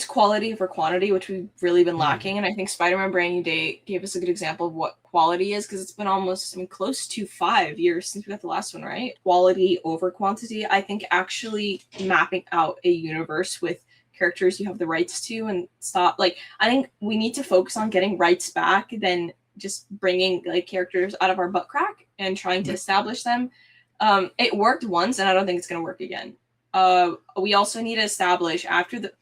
quality over quantity, which we've really been lacking. And I think Spider-Man Brand New Day gave us a good example of what quality is, because it's been almost close to 5 years since we got the last one, right? Quality over quantity. I think actually mapping out a universe with characters you have the rights to and stop. Like, I think we need to focus on getting rights back than just bringing like characters out of our butt crack and trying to establish them. It worked once, and I don't think it's going to work again. We also need to establish after the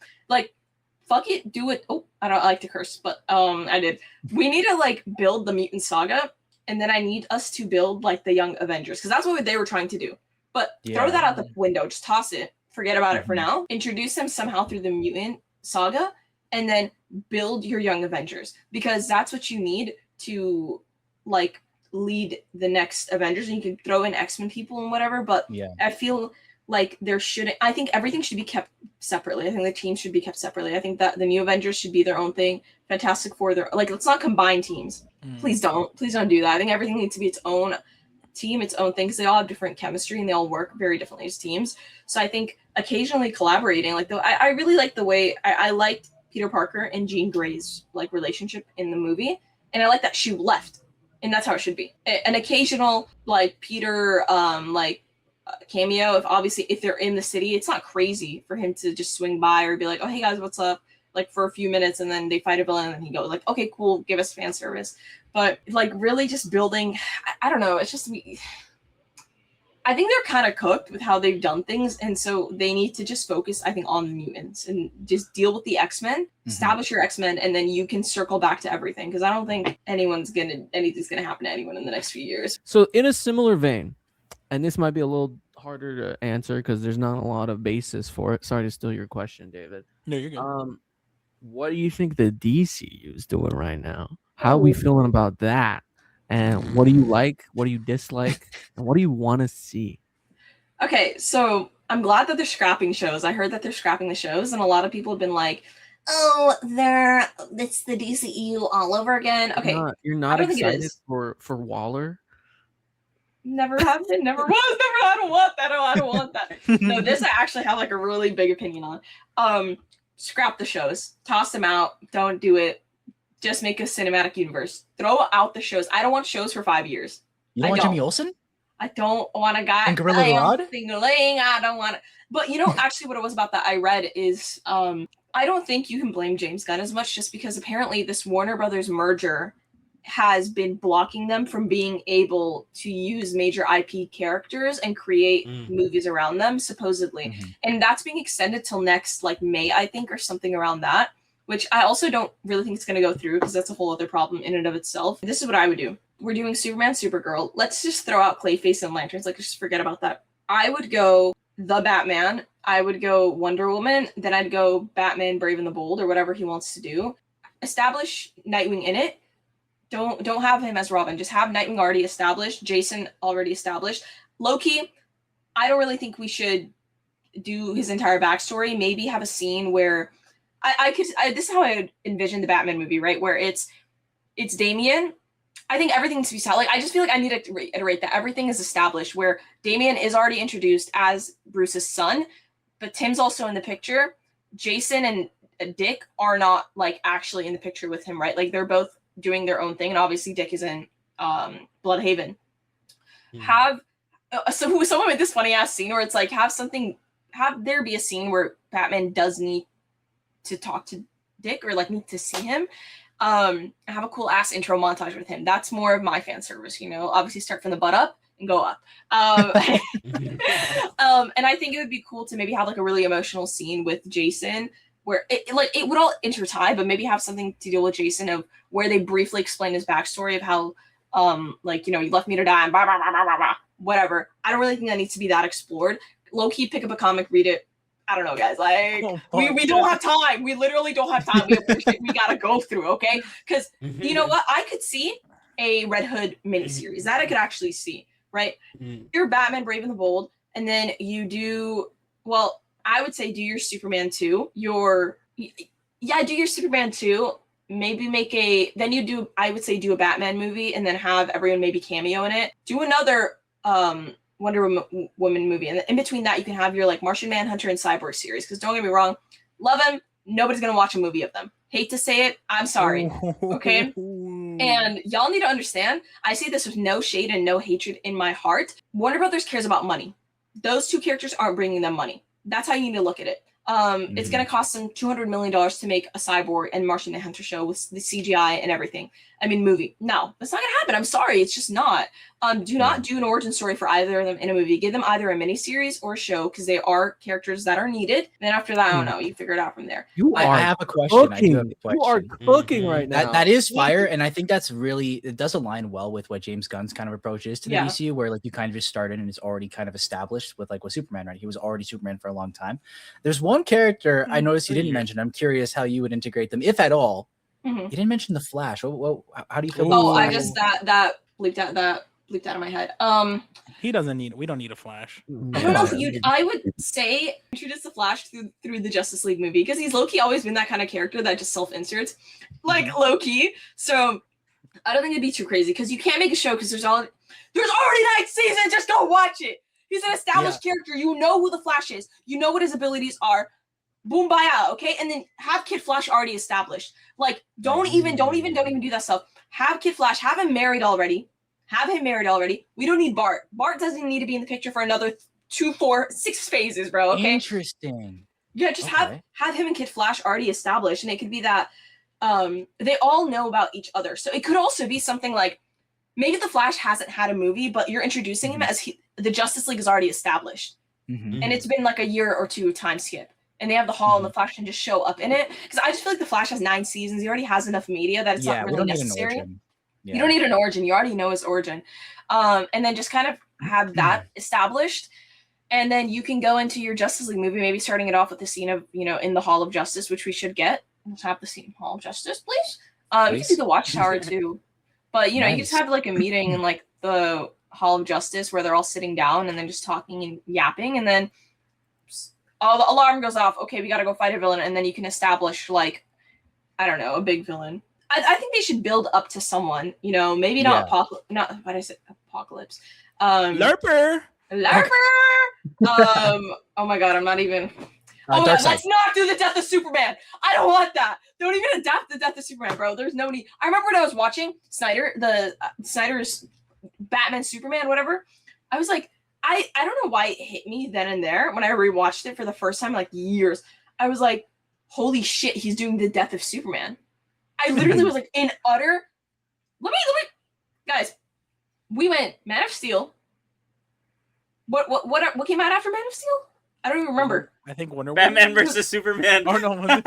fuck it, do it. Oh, I don't like to curse, but I did. We need to like build the mutant saga, and then I need us to build like the Young Avengers, because that's what they were trying to do. But throw that out the window, just toss it, forget about it for now. Introduce them somehow through the mutant saga, and then build your Young Avengers, because that's what you need to like lead the next Avengers. And you can throw in X-Men people and whatever, but I feel like I think everything should be kept separately. I think the teams should be kept separately. I think that the new Avengers should be their own thing. Fantastic Four, let's not combine teams. Please don't do that. I think everything needs to be its own team, its own thing, because they all have different chemistry and they all work very differently as teams. So I think occasionally collaborating, I really like the way I liked Peter Parker and Jean Grey's like relationship in the movie, and I like that she left, and that's how it should be. An occasional like Peter cameo, if they're in the city, it's not crazy for him to just swing by or be like, oh hey guys, what's up, like for a few minutes, and then they fight a villain and then he goes like, okay cool, give us fan service. But like really just building, I don't know, it's just me. I think they're kind of cooked with how they've done things, and so they need to just focus, I think, on the mutants and just deal with the X-Men, establish your X-Men, and then you can circle back to everything, because I don't think anything's gonna happen to anyone in the next few years. So in a similar vein, and this might be a little harder to answer because there's not a lot of basis for it. Sorry to steal your question, David. No, you're good. What do you think the DCU is doing right now? How are we feeling about that? And what do you like? What do you dislike? And what do you want to see? Okay, so I'm glad that they're scrapping shows. I heard that they're scrapping the shows, and a lot of people have been like, oh, it's the DCEU all over again. Okay. You're not excited for Waller? Never have been, never was, never. I don't want that. I don't want that. No, this I actually have like a really big opinion on. Scrap the shows. Toss them out. Don't do it. Just make a cinematic universe. Throw out the shows. I don't want shows for 5 years. You don't want Jimmy Olsen? I don't want a guy. And Gorilla Rod? I don't want it. But actually what it was about that I read is I don't think you can blame James Gunn as much, just because apparently this Warner Brothers merger has been blocking them from being able to use major IP characters and create movies around them, supposedly. And that's being extended till next May, I think, or something around that, which I also don't really think it's going to go through, because that's a whole other problem in and of itself. This is what I would do. We're doing Superman, Supergirl. Let's just throw out Clayface and Lanterns. Just forget about that. I would go the Batman. I would go Wonder Woman. Then I'd go Batman, Brave and the Bold, or whatever he wants to do. Establish Nightwing in it. Don't have him as Robin. Just have Nightwing already established. Jason already established. Loki, I don't really think we should do his entire backstory. Maybe have a scene where this is how I would envision the Batman movie, right? Where it's Damian. I think everything needs to be solid. I just feel like I need to reiterate that everything is established, where Damian is already introduced as Bruce's son, but Tim's also in the picture. Jason and Dick are not actually in the picture with him, right? They're both doing their own thing, and obviously Dick is in Bloodhaven. Someone made this funny ass scene where it's have there be a scene where Batman does need to talk to Dick, or need to see him. Have a cool ass intro montage with him. That's more of my fan service, obviously start from the butt up and go up. And I think it would be cool to maybe have a really emotional scene with Jason, where it would all intertie, but maybe have something to deal with Jason of where they briefly explain his backstory of how like, you know, you left me to die and blah blah blah blah blah blah, whatever. I don't really think that needs to be that explored. Low key, pick up a comic, read it. I don't know, guys. Like, we don't have time. We literally don't have time. We appreciate we gotta go through, okay? Because you know what? I could see a Red Hood miniseries that I could actually see, right? You're Batman, Brave and the Bold, and then you do, well, I would say do your Superman 2. Do your Superman 2. Maybe then you do, I would say do a Batman movie and then have everyone maybe cameo in it. Do another Wonder Woman movie. And in between that, you can have your like Martian Manhunter and Cyborg series. Because don't get me wrong, love them. Nobody's going to watch a movie of them. Hate to say it. I'm sorry. Okay? And y'all need to understand, I say this with no shade and no hatred in my heart. Warner Brothers cares about money. Those two characters aren't bringing them money. That's how you need to look at it. It's going to cost them $200 million to make a Cyborg and Martian Manhunter show with the CGI and everything. I mean, movie. No, that's not going to happen. I'm sorry. It's just not. Do not do an origin story for either of them in a movie. Give them either a miniseries or a show because they are characters that are needed. Then after that, I don't know. You figure it out from there. I have a question. I do have a question. You are cooking right now. That is fire, and I think that's really, it does align well with what James Gunn's kind of approach is to the DCU, where like you kind of just started and it's already kind of established with like with Superman, right? He was already Superman for a long time. There's one character I noticed you didn't mention. I'm curious how you would integrate them, if at all. You didn't mention the Flash. How do you feel? Oh, I just that bleeped out of my head. We don't need a Flash. I don't know if I would say introduce the Flash through the Justice League movie because he's low-key always been that kind of character that just self-inserts, like low-key. So I don't think it'd be too crazy because you can't make a show because there's already 9 seasons. Just go watch it. He's an established character. You know who the Flash is. You know what his abilities are. Boom, bye, okay? And then have Kid Flash already established. Like, don't even do that stuff. Have Kid Flash. Have him married already. We don't need Bart. Bart doesn't need to be in the picture for another 2, 4, 6 phases, bro. Okay. Interesting. Yeah, just have him and Kid Flash already established, and it could be that they all know about each other. So it could also be something like maybe the Flash hasn't had a movie, but you're introducing him as the Justice League is already established, and it's been like a year or two time skip. And they have the Hall and the Flash can just show up in it. Because I just feel like the Flash has 9 seasons. He already has enough media that it's not really necessary. You don't need an origin. You already know his origin. And then just kind of have that established. And then you can go into your Justice League movie, maybe starting it off with the scene of, you know, in the Hall of Justice, which we should get. Let's have the scene Hall of Justice, please. You can do the Watchtower too. But, you know, you just have like a meeting in like the Hall of Justice where they're all sitting down and then just talking and yapping. And then the alarm goes off. Okay, we got to go fight a villain. And then you can establish, like, I don't know, a big villain. I think they should build up to someone, you know, maybe not Apocalypse. Lerper. Oh my God, I'm not even. Let's not do the death of Superman. I don't want that. Don't even adapt the death of Superman, bro. There's no need. I remember when I was watching Snyder's Batman Superman, whatever. I was like, I don't know why it hit me then and there when I rewatched it for the first time in like years. I was like, holy shit, he's doing the death of Superman. I literally was like in utter. Let me, guys. We went Man of Steel. What came out after Man of Steel? I don't even remember. I think Wonder Woman. Batman versus Superman. Oh no!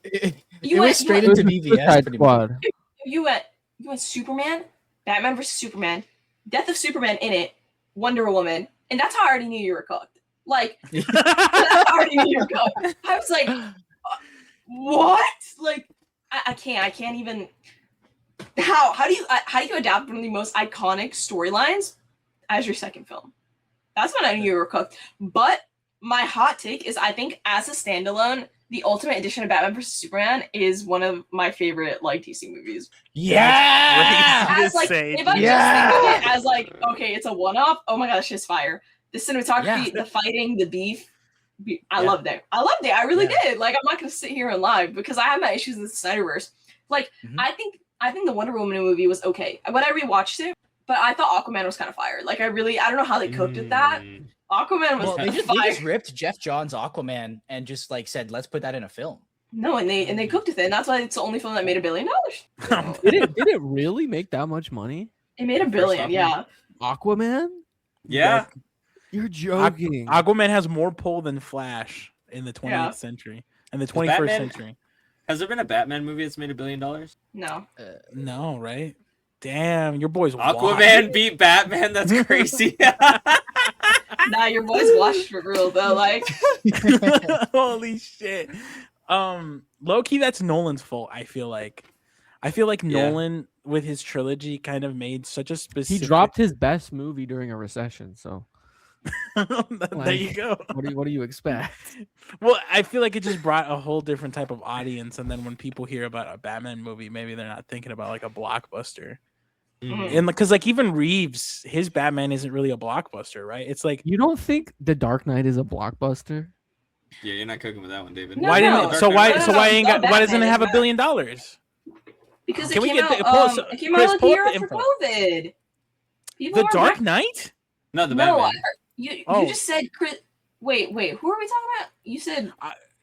It went straight into BVS. Pretty much. You went Superman, Batman versus Superman, Death of Superman in it, Wonder Woman, and that's how I already knew you were cooked. Like, that's how I already knew you were cooked. I was like, what? Like, I can't even. How do you adapt one of the most iconic storylines as your second film? That's when I knew you were cooked. But my hot take is I think as a standalone, the Ultimate Edition of Batman vs Superman is one of my favorite like DC movies. Yeah. As like if I just think of it as like okay, it's a one-off. Oh my gosh, it's fire. The cinematography, the fighting, the beef. I loved it. I really did. Like I'm not gonna sit here and lie because I have my issues with the Snyderverse. Like I think the Wonder Woman movie was okay. When I rewatched it, but I thought Aquaman was kind of fire. Like I don't know how they coped with that. Aquaman was they just ripped Jeff Johns' Aquaman and just like said, let's put that in a film. No, and they cooked with it, and that's why it's the only film that made $1 billion. Did it really make that much money? It made $1 billion, yeah. Aquaman? Yeah. You're joking. Aquaman has more pull than Flash in the 20th century. in the Is 21st Batman- century. Has there been a Batman movie that's made $1 billion? No. No, right? Damn, your boy's Aquaman beat Batman. That's crazy. Nah, your boys watched for real though. Like, Holy shit. Low key, that's Nolan's fault. I feel like Nolan with his trilogy kind of made such a specific. He dropped his best movie during a recession, so there you go. what do you expect? Well, I feel like it just brought a whole different type of audience, and then when people hear about a Batman movie, maybe they're not thinking about like a blockbuster. Mhm. And because like even Reeves, his Batman isn't really a blockbuster, right? It's like You don't think The Dark Knight is a blockbuster? Yeah, you're not cooking with that one, David. No, why no. didn't it, so why No, so no, why ain't no, got, why doesn't it Batman have is $1 billion? because Can it we came get out, the- pull us- it came Chris, out like a pull up year the after info. COVID. People The were Dark back- Knight? No, the No, Batman. you Oh. just said Chris. Wait, who are we talking about? You said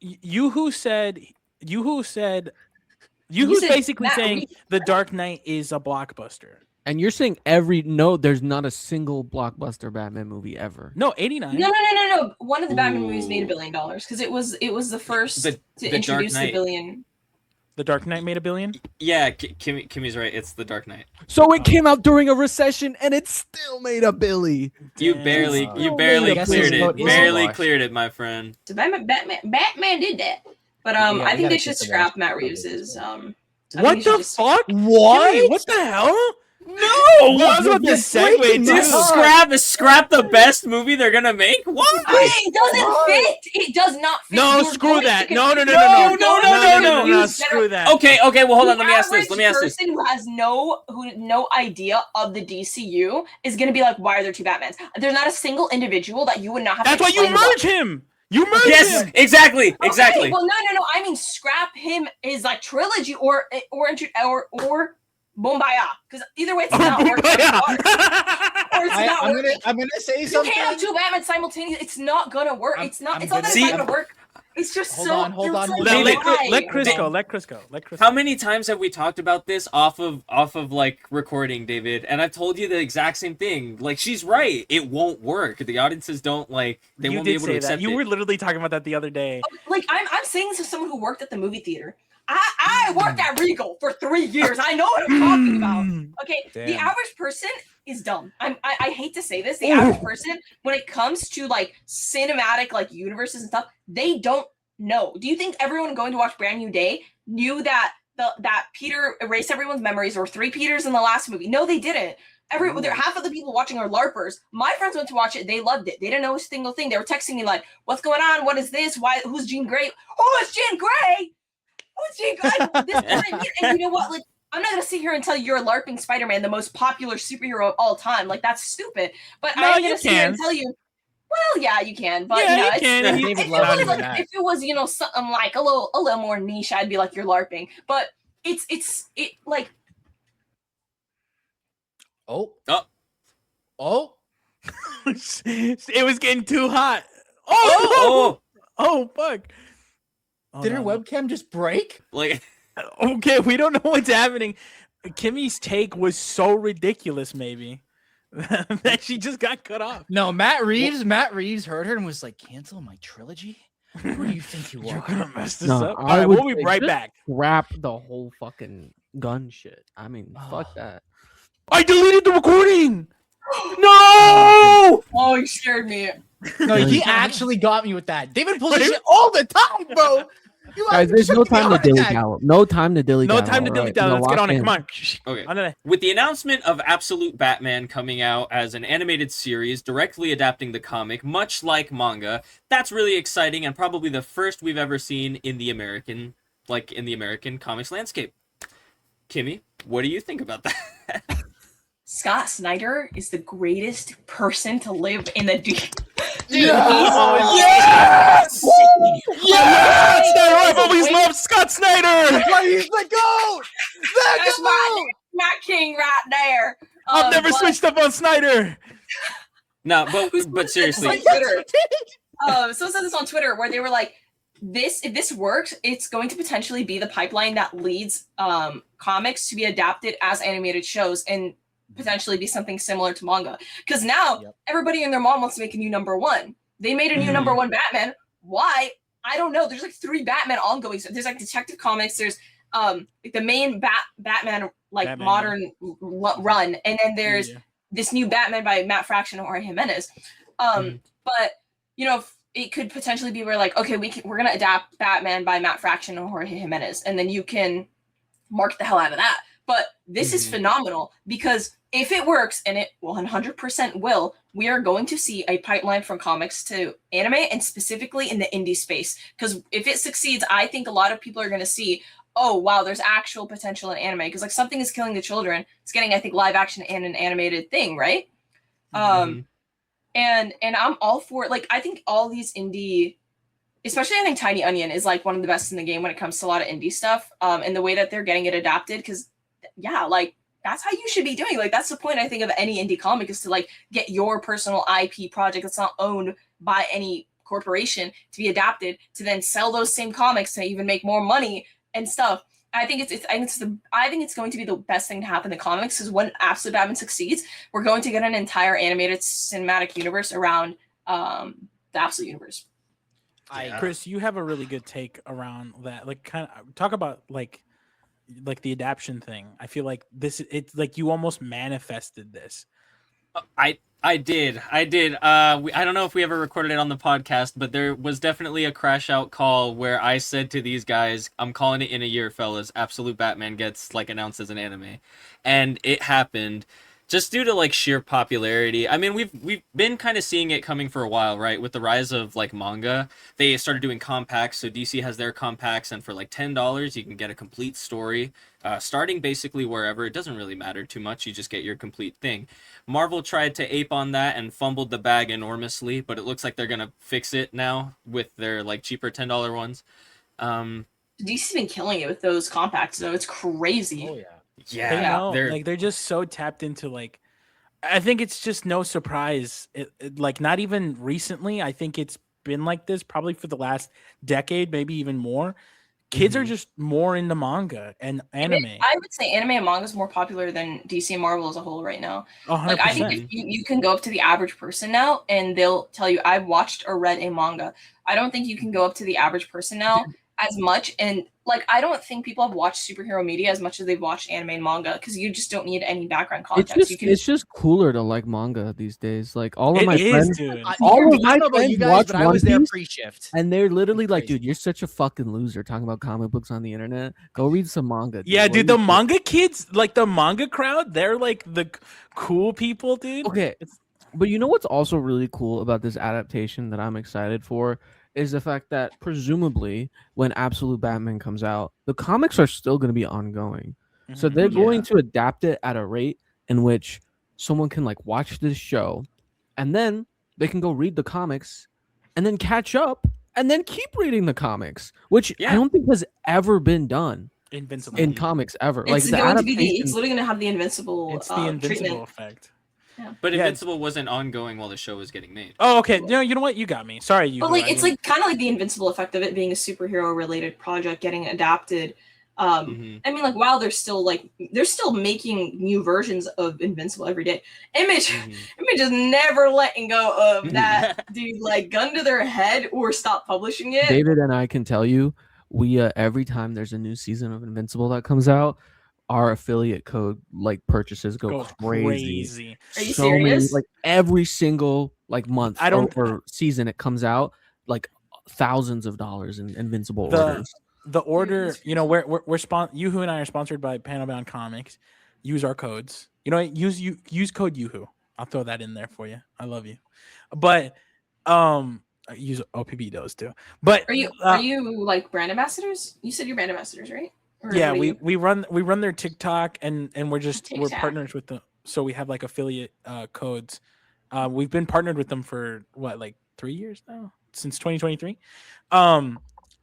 You who said You who's said basically Matt saying Reeves, The right? Dark Knight is a blockbuster. And you're saying there's not a single blockbuster Batman movie ever. No, 89. No. One of the Batman movies made Ooh. $1 billion because it was the first The to Dark introduce the Knight. billion. The Dark Knight made $1 billion. Yeah, Kimmy's right. It's The Dark Knight. So it came out during a recession and it still made a billy. You Damn. barely I guess cleared it's it. easy Barely wash. cleared it, my friend. So Batman did that. But Yeah, I we think gotta they should kick the scrap wash. Matt Reeves's I think What they should the just- fuck? What? Jimmy, what the hell? No, I was about to You're segue breaking my Just heart. scrap the best movie they're gonna make. Why? It doesn't fit. It does not fit. No, You're screw going that. to No. confuse- No, you're no, going no, to no. confuse Screw that. Okay, well, hold on. The Let me ask this. average person who has no idea of the DCU is going to be like, why are there two Batmans? There's not a single individual that you would not have. That's to why you explain merge him. You merge Yes, him. exactly. Okay, well, no. I mean, scrap him his like trilogy or Bombaya, because either way, it's not working. Or it's not I'm working. gonna say You something. can't have two Batman simultaneously. It's not gonna work. I'm It's not that gonna- it's See- not gonna work. It's just Hold so. on, hold on, it's hold like, on. David, why? Let Chris go. Let Chris go. How many times have we talked about this off of like recording, David? And I've told you the exact same thing. Like, she's right. It won't work. The audiences don't like. They You won't be did able say to that. accept You it. were literally talking about that the other day. Like I'm saying this as someone who worked at the movie theater. I worked at Regal for 3 years. I know what I'm talking about. Okay, the Damn. average person is dumb. I hate to say this. The average person, when it comes to like cinematic like universes and stuff, they don't know. Do you think everyone going to watch Brand New Day knew that that Peter erased everyone's memories or 3 Peters in the last movie? No, they didn't. Half of the people watching are LARPers. My friends went to watch it. They loved it. They didn't know a single thing. They were texting me like, "What's going on? What is this? Why? Who's Jean Grey? Who is Jean Grey? Who's Jean Grey?" This is what I mean. And you know what? Like, I'm not gonna sit here and tell you you're LARPing Spider-Man, the most popular superhero of all time. Like, that's stupid. But No, I'm you gonna sit here and can. tell you. Well, yeah, you can. But Yeah, you know, you it's, can. if, David it loves was, like, that. if it was, you know, something like a little more niche, I'd be like, you're LARPing. But it's like. Oh. Oh. Oh. It was getting too hot. Oh, Oh fuck. Oh, Did her no. webcam just break? like Okay, we don't know what's happening. Kimmy's take was so ridiculous, maybe that she just got cut off. No, Matt Reeves heard her and was like, "Cancel my trilogy? Who do you think you You're are?" gonna mess this No, up. All I right, would we'll be say right just back. Scrap the whole fucking gun shit. I mean, fuck Oh. that. I deleted the recording. no. Oh, you scared me. No, he actually got me with that. David pulls this shit all the time, bro. You Guys, there's no time to dilly that. dally. No time to dilly No dally. time to dilly dally. Let's get on it. Come on. Okay. On to With the announcement of Absolute Batman coming out as an animated series directly adapting the comic, much like manga, that's really exciting and probably the first we've ever seen in the American comics landscape. Kimmy, what do you think about that? Scott Snyder is the greatest person to live in the Yes! Yes! I've always loved Scott Snyder. Why he's the goat? That's my king right there. I've never but- switched up on Snyder. No, Who's- but seriously, It's on Twitter. Someone said this on Twitter where they were like, if this works, it's going to potentially be the pipeline that leads comics to be adapted as animated shows and potentially be something similar to manga. Because now everybody and their mom wants to make a new number one. They made a new number one Batman. Why? I don't know. There's like 3 Batman ongoing. So there's like Detective Comics. There's like the main Batman like Batman, modern run, and then there's this new Batman by Matt Fraction or Jorge Jimenez. But you know, it could potentially be where like, okay, we're gonna adapt Batman by Matt Fraction or Jorge Jimenez, and then you can mark the hell out of that. But this is phenomenal because if it works, and it 100% will, we are going to see a pipeline from comics to anime, and specifically in the indie space. Because if it succeeds, I think a lot of people are going to see, oh wow, there's actual potential in anime. Because like Something is Killing the Children, it's getting I think live action and an animated thing, right? And I'm all for it. Like I think all these indie, especially I think Tiny Onion is like one of the best in the game when it comes to a lot of indie stuff, and the way that they're getting it adapted. Because yeah, like that's how you should be doing. Like that's the point I think of any indie comic, is to like get your personal IP project that's not owned by any corporation to be adapted, to then sell those same comics to even make more money and stuff. I think it's going to be the best thing to happen to comics, because when Absolute Batman succeeds, we're going to get an entire animated cinematic universe around the Absolute universe. Chris, you have a really good take around that. Like, kind of talk about like the adaption thing. I feel like it's like you almost manifested this. I did. I don't know if we ever recorded it on the podcast, but there was definitely a Crashout call where I said to these guys, I'm calling it in a year, fellas. Absolute Batman gets like announced as an anime. And it happened just due to like sheer popularity. I mean, we've been kind of seeing it coming for a while, right? With the rise of like manga, they started doing compacts. So DC has their compacts, and for like $10, you can get a complete story, starting basically wherever. It doesn't really matter too much. You just get your complete thing. Marvel tried to ape on that and fumbled the bag enormously, but it looks like they're gonna fix it now with their like cheaper $10 ones. DC's been killing it with those compacts, though. It's crazy. Oh yeah. They know, like they're just so tapped into like. I think it's just no surprise. Like not even recently. I think it's been like this probably for the last decade, maybe even more. Kids are just more into manga and anime. I would say anime and manga is more popular than DC and Marvel as a whole right now. 100%. Like I think if you can go up to the average person now and they'll tell you, I've watched or read a manga. I don't think you can go up to the average person now as much. And like I don't think people have watched superhero media as much as they've watched anime and manga, because you just don't need any background context. It's just cooler to like manga these days. Like all of my friends, dude. all of my friends watch but I was One there Piece, pre-shift. and they're literally like, dude, you're such a fucking loser talking about comic books on the internet. Go read some manga. Yeah, dude, the manga kids, like the manga crowd, they're like the cool people, dude. Okay, but you know what's also really cool about this adaptation that I'm excited for is the fact that presumably when Absolute Batman comes out, the comics are still going to be ongoing. So they're going to adapt it at a rate in which someone can like watch this show, and then they can go read the comics, and then catch up, and then keep reading the comics, which I don't think has ever been done in comics ever. It's like going to be it's literally going to have the Invincible. It's the Invincible treatment. effect. Yeah. But Invincible wasn't ongoing while the show was getting made. Oh, okay. No, you know what? You got me. Sorry, you. But like, it's like kind of like the Invincible effect of it being a superhero-related project getting adapted. I mean, like, while they're still making new versions of Invincible every day. Image is never letting go of that dude. Like, gun to their head or stop publishing it. David and I can tell you, we every time there's a new season of Invincible that comes out, our affiliate code like purchases go crazy. Are you serious? Like every single like month or season it comes out, like thousands of dollars in Invincible orders. The order, you know, we're Yoo-Hoo and I are sponsored by Panelbound Comics. Use our codes. You know, use code Yoo-Hoo. I'll throw that in there for you. I love you. But use OPB does too. But are you like brand ambassadors? You said you're brand ambassadors, right? Yeah, we run their TikTok and we're partners with them. So we have like affiliate codes. We've been partnered with them for what, like 3 years now, since 2023.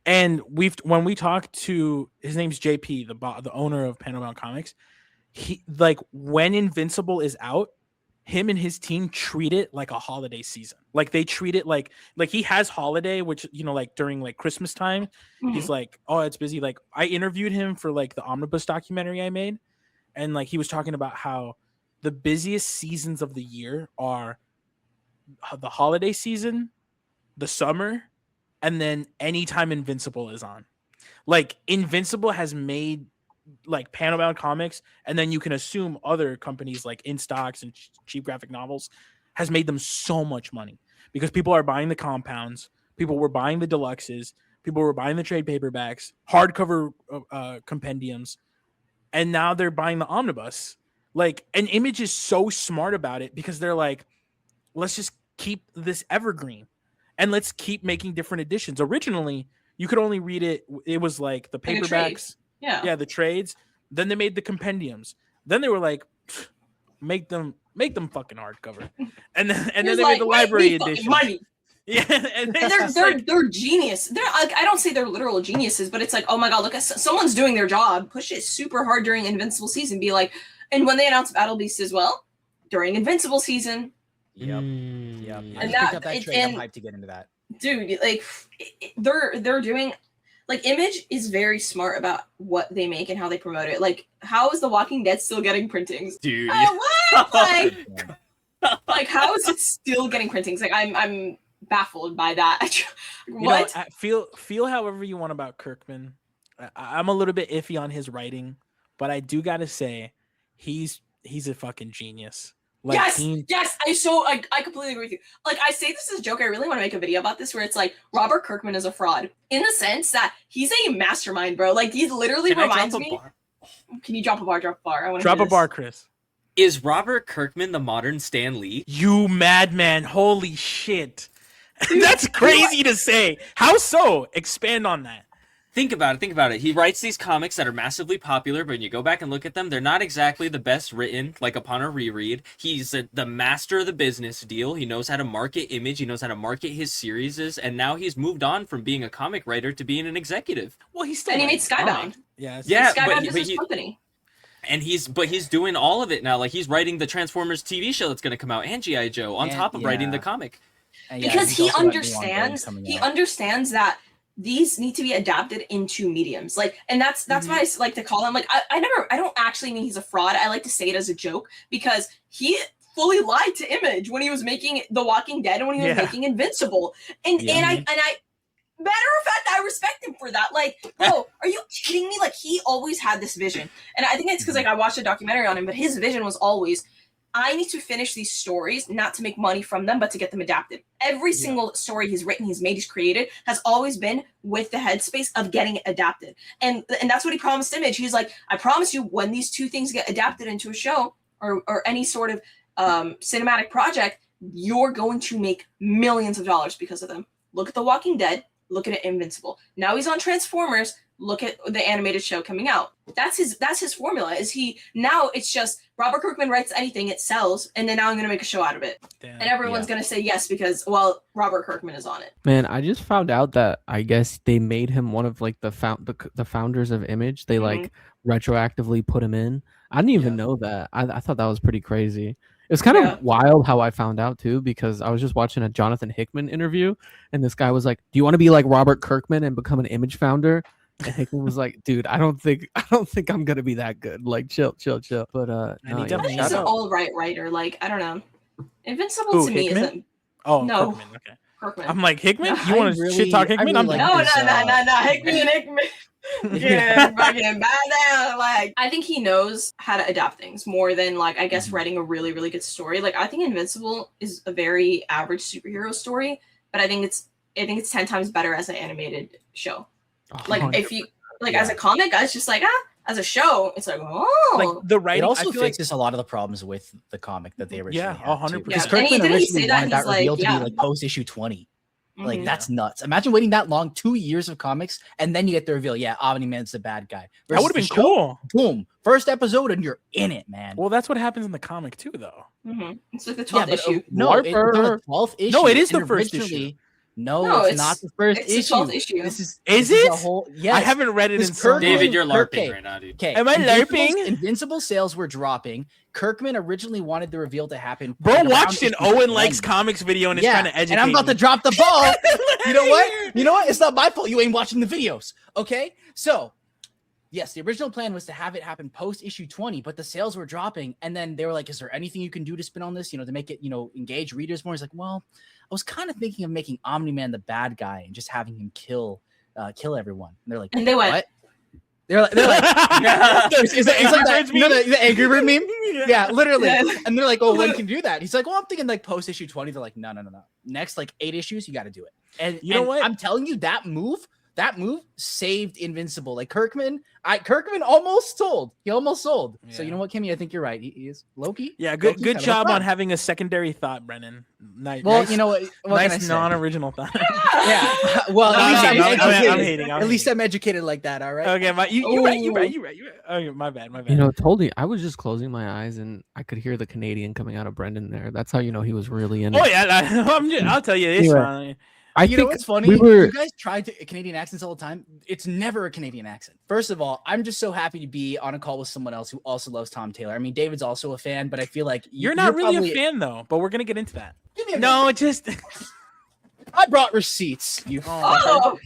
And when we talk to, his name's JP, the owner of Panelbound Comics, he like when Invincible is out, him and his team treat it like a holiday season. Like they treat it like he has holiday, which, you know, like during like Christmas time, he's like, oh, it's busy. Like I interviewed him for like the omnibus documentary I made, and like he was talking about how the busiest seasons of the year are the holiday season, the summer, and then anytime Invincible is on. Like Invincible has made like panel bound comics, and then you can assume other companies like In Stocks and Cheap Graphic Novels has made them so much money because people are buying the compounds, people were buying the deluxes, people were buying the trade paperbacks, hardcover compendiums, and now they're buying the omnibus. Like, an Image is so smart about it because they're like, let's just keep this evergreen and let's keep making different editions. Originally, you could only read it. It was like the paperbacks. Yeah, the trades. Then they made the compendiums. Then they were like, make them fucking hardcover. And then they made the library edition. Money. Yeah, and they're genius. They're like, I don't say they're literal geniuses, but it's like, oh my god, look at someone's doing their job. Push it super hard during Invincible season. Be like, and when they announced Battle Beast as well, during Invincible season. Yep. I And just picked up that trade. I'm hyped to get into that. Dude, like they're doing. Like, Image is very smart about what they make and how they promote it. Like, how is The Walking Dead still getting printings? Dude. What? Like, how is it still getting printings? Like, I'm baffled by that. What? You know, feel however you want about Kirkman. I'm a little bit iffy on his writing, but I do gotta say, he's a fucking genius. Like, yes, I completely agree with you. Like, I say this as a joke. I really want to make a video about this where it's like Robert Kirkman is a fraud in the sense that he's a mastermind, bro. Like, he literally reminds me. Can you drop a bar? Drop a bar. I want to drop a bar, Chris. Is Robert Kirkman the modern Stan Lee? You madman! Holy shit! That's crazy to say. How so? Expand on that. Think about it. He writes these comics that are massively popular, but when you go back and look at them, they're not exactly the best written, like upon a reread. He's the master of the business deal. He knows how to market Image. He knows how to market his series. And now he's moved on from being a comic writer to being an executive. Well, he's still... And he made Skybound. Yeah, Skybound is his company. And he's doing all of it now. Like, he's writing the Transformers TV show that's going to come out and G.I. Joe on top of writing the comic. Because he understands that these need to be adapted into mediums. Like, and that's why I like to call him, like, I don't actually mean he's a fraud. I like to say it as a joke because he fully lied to Image when he was making The Walking Dead and when he was making Invincible. And I matter of fact, I respect him for that. Like, bro, are you kidding me? Like, he always had this vision. And I think it's because, like, I watched a documentary on him, but his vision was always, I need to finish these stories, not to make money from them, but to get them adapted. Every single story he's written, he's made, he's created, has always been with the headspace of getting it adapted. And that's what he promised Image. He's like, I promise you, when these two things get adapted into a show or any sort of cinematic project, you're going to make millions of dollars because of them. Look at The Walking Dead. Look at Invincible. Now he's on Transformers. Look at the animated show coming out. That's his formula. Now it's just Robert Kirkman writes anything, it sells, and then now I'm gonna make a show out of it. Damn, and everyone's gonna say yes because, well, Robert Kirkman is on it. Man, I just found out that I guess they made him one of like the founders of Image. They like retroactively put him in. I didn't even know that. I thought that was pretty crazy. It was kind of wild how I found out too, because I was just watching a Jonathan Hickman interview, and this guy was like, "Do you want to be like Robert Kirkman and become an Image founder?" And Hickman was like, "Dude, I don't think I'm gonna be that good. Like, chill." But he's an all right writer. Like, I don't know. Invincible to me isn't. Oh no. Kirkman, okay. Kirkman. I'm like, Hickman. You want to shit talk Hickman? No. Hickman. Yeah, fucking bow down. Like, I think he knows how to adapt things more than, like, I guess writing a really, really good story. Like, I think Invincible is a very average superhero story, but I think it's 10 times better as an animated show. Like, 100%. If you like as a comic, it's just like as a show, it's like, oh, like the writing. It also fixes a lot of the problems with the comic that they originally had. 100%. Because Kirkman originally wanted that reveal to be like post issue 20. Like, that's nuts. Imagine waiting that long, 2 years of comics, and then you get the reveal. Yeah, Omni-Man's the bad guy. That would have been cool. Boom. First episode, and you're in it, man. Well, that's what happens in the comic, too, though. It's like the 12th issue. No, it's the 12th issue. No, it is the first issue. No, it's not the first issue. It's the 12th issue. Is it? Yes. I haven't read it in so long. David, you're LARPing right now, dude. Okay. Am I LARPing? Invincible sales were dropping. Kirkman originally wanted the reveal to happen. Bro watched an Owen Likes Comics video and is trying to educate and I'm about to drop the ball. You know what? It's not my fault you ain't watching the videos. Okay? So, Yes, the original plan was to have it happen post issue 20, but the sales were dropping. And then they were like, is there anything you can do to spin on this, to make it, engage readers more? He's like, well, I was kind of thinking of making Omni-Man the bad guy and just having him kill everyone. And they're like, And they went, what? They're like, it's like that, the Angry Bird meme? Yeah, literally. And they're like, oh, when can you do that? He's like, well, I'm thinking like post issue 20. They're like, no. Next, like 8 issues, you got to do it. And you know what? I'm telling you, that move saved Invincible. Like Kirkman almost sold. He almost sold. Yeah. So you know what, Kimmy? I think you're right. He is Loki. Yeah, good job on having a secondary thought, Brennan. Nice. Well, you know what? Nice non-original thought. Yeah. Well, I'm hating. At least I'm educated like that. All right. Okay, you're right. Oh, my bad. Totally. I was just closing my eyes and I could hear the Canadian coming out of Brendan there. That's how you know he was really in it. Oh yeah, I'll tell you this. Anyway. You know what's funny? You guys try Canadian accents all the time. It's never a Canadian accent. First of all, I'm just so happy to be on a call with someone else who also loves Tom Taylor. I mean, David's also a fan, but I feel like you're not really a fan though. But we're gonna get into that. I brought receipts. Oh.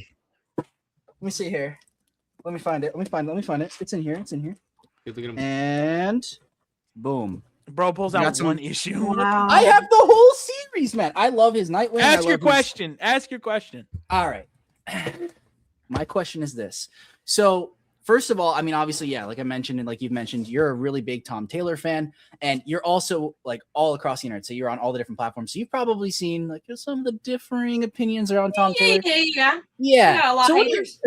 Let me see here. Let me find it. It's in here. And boom. Bro pulls out one issue. Wow. I have the whole series, man. I love his Nightwing. Ask your question. All right. My question is this. So, first of all, I mean, obviously, yeah, like I mentioned, and like you've mentioned, you're a really big Tom Taylor fan, and you're also like all across the internet. So you're on all the different platforms. So you've probably seen like some of the differing opinions around Tom Taylor. Yeah. A lot of haters.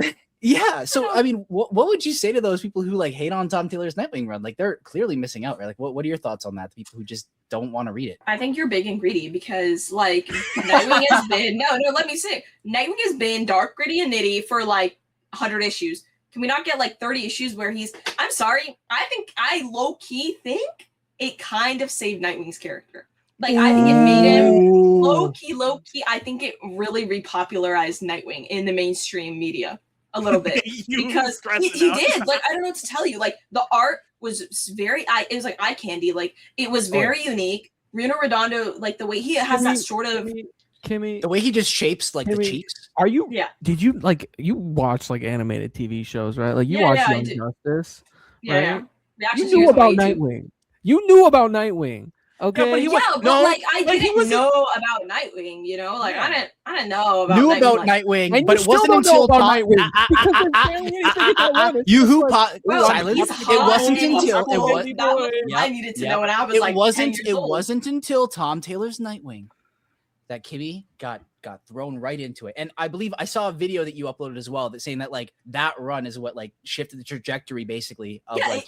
Yeah. So, I mean, what would you say to those people who like hate on Tom Taylor's Nightwing run? Like, they're clearly missing out, right? Like, what are your thoughts on that? The people who just don't want to read it. I think you're big and greedy because, like, Nightwing has been let me say, Nightwing has been dark, gritty, and nitty for like 100 issues. Can we not get like 30 issues where I'm sorry, I low key think it kind of saved Nightwing's character. Like, I think it made him low key. I think it really repopularized Nightwing in the mainstream media. A little bit because he did. Like, I don't know what to tell you. Like, the art was it was like eye candy. Like, it was very unique. Bruno Redondo, like the way he has that sort of Kimmy, the way he just shapes like the cheeks. Are you? Yeah. Did you you watch like animated TV shows, right? Like you watch Young Justice. Yeah. Right? You knew about Nightwing. Okay. No, but I didn't know about Nightwing. Like I didn't know about. Knew about Nightwing, but it wasn't until Nightwing. Silence. It wasn't until it was. I needed to know when I was like 10 years old. It wasn't until Tom Taylor's Nightwing that Kimmy got thrown right into it. And I believe I saw a video that you uploaded as well that saying that like that run is what like shifted the trajectory basically of I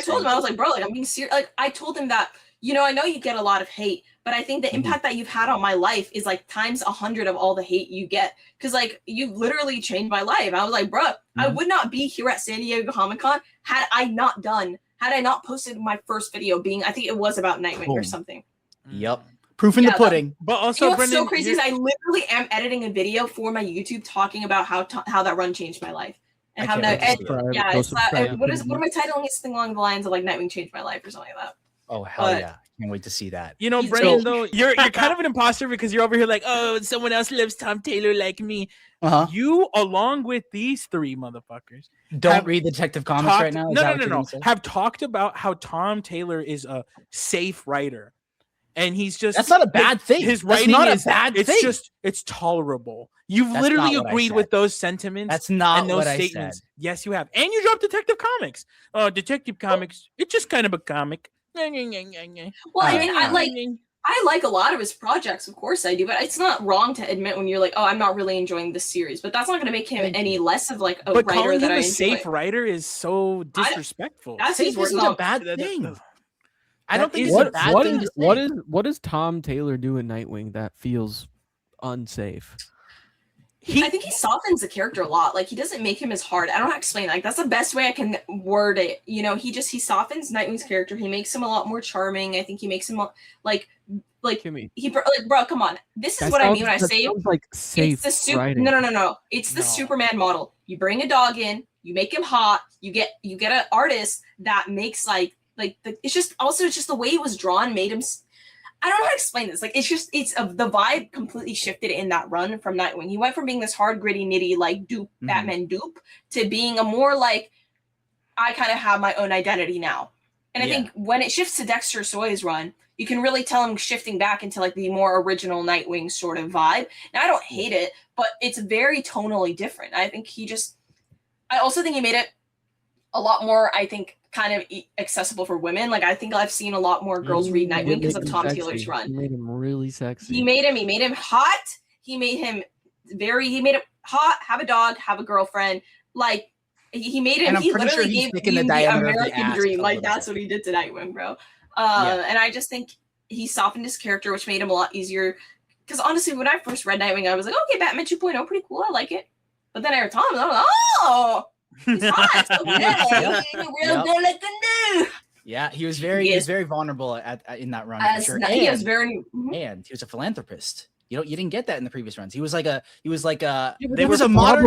told him, I was like, bro, like I'm being serious. Like I told him that. I know you get a lot of hate, but I think the impact that you've had on my life is like times 100 of all the hate you get. Cause like you literally changed my life. I was like, bro, I would not be here at San Diego Comic-Con had I not posted my first video I think it was about Nightwing or something. Yep. Proof in the pudding. But also, what's so crazy is I literally am editing a video for my YouTube talking about how that run changed my life. And what am I titling? It's something along the lines of like Nightwing changed my life or something like that. Oh hell yeah! Can't wait to see that. Brendan, though, you're kind of an imposter because you're over here like, oh, someone else loves Tom Taylor like me. You, along with these three motherfuckers, don't read Detective Comics right now. No. Have talked about how Tom Taylor is a safe writer, and he's just—that's not a bad thing. His writing is not a bad thing. It's tolerable. You've literally agreed with those sentiments. That's not and those what statements. I said. Yes, you have, and you dropped Detective Comics. Detective Comics. It's just kind of a comic. Well, I mean, I like a lot of his projects, of course I do, but it's not wrong to admit when you're like, oh, I'm not really enjoying this series, but that's not going to make him any less of like a writer calling that him I a safe writer is so disrespectful. That's a bad thing. I don't think it's a bad thing. What does Tom Taylor do in Nightwing that feels unsafe? I think he softens the character a lot. Like he doesn't make him as hard. I don't know how to explain. Like that's the best way I can word it. He softens Nightwing's character. He makes him a lot more charming. I think he makes him like Kimmy. Bro, come on. This is what I mean when I say like safe it's the writing. No. It's the Superman model. You bring a dog in, you make him hot. You get an artist that makes it's just the way it was drawn made him. I don't know how to explain this. Like, the vibe completely shifted in that run from Nightwing. He went from being this hard, gritty, nitty, like Batman dupe to being a more like I kind of have my own identity now. And I Yeah. think when it shifts to Dexter Soy's run, you can really tell him shifting back into like the more original Nightwing sort of vibe. Now, I don't hate it, but it's very tonally different. I think I also think he made it a lot more, I think, kind of accessible for women. Like, I think I've seen a lot more girls read Nightwing because of Tom Taylor's run. He made him really sexy. He made him hot. He made him hot, have a dog, have a girlfriend. Like, he made him, he literally gave you the American dream. Like, that's what he did to Nightwing, bro. And I just think he softened his character, which made him a lot easier. Because honestly, when I first read Nightwing, I was like, okay, Batman 2.0, pretty cool. I like it. But then I heard Tom, and I was like, oh, he's hot. So good. He's real good looking dude. Yeah, he was very vulnerable in that run. For sure. He was very, and he was a philanthropist. You didn't get that in the previous runs. He was a modern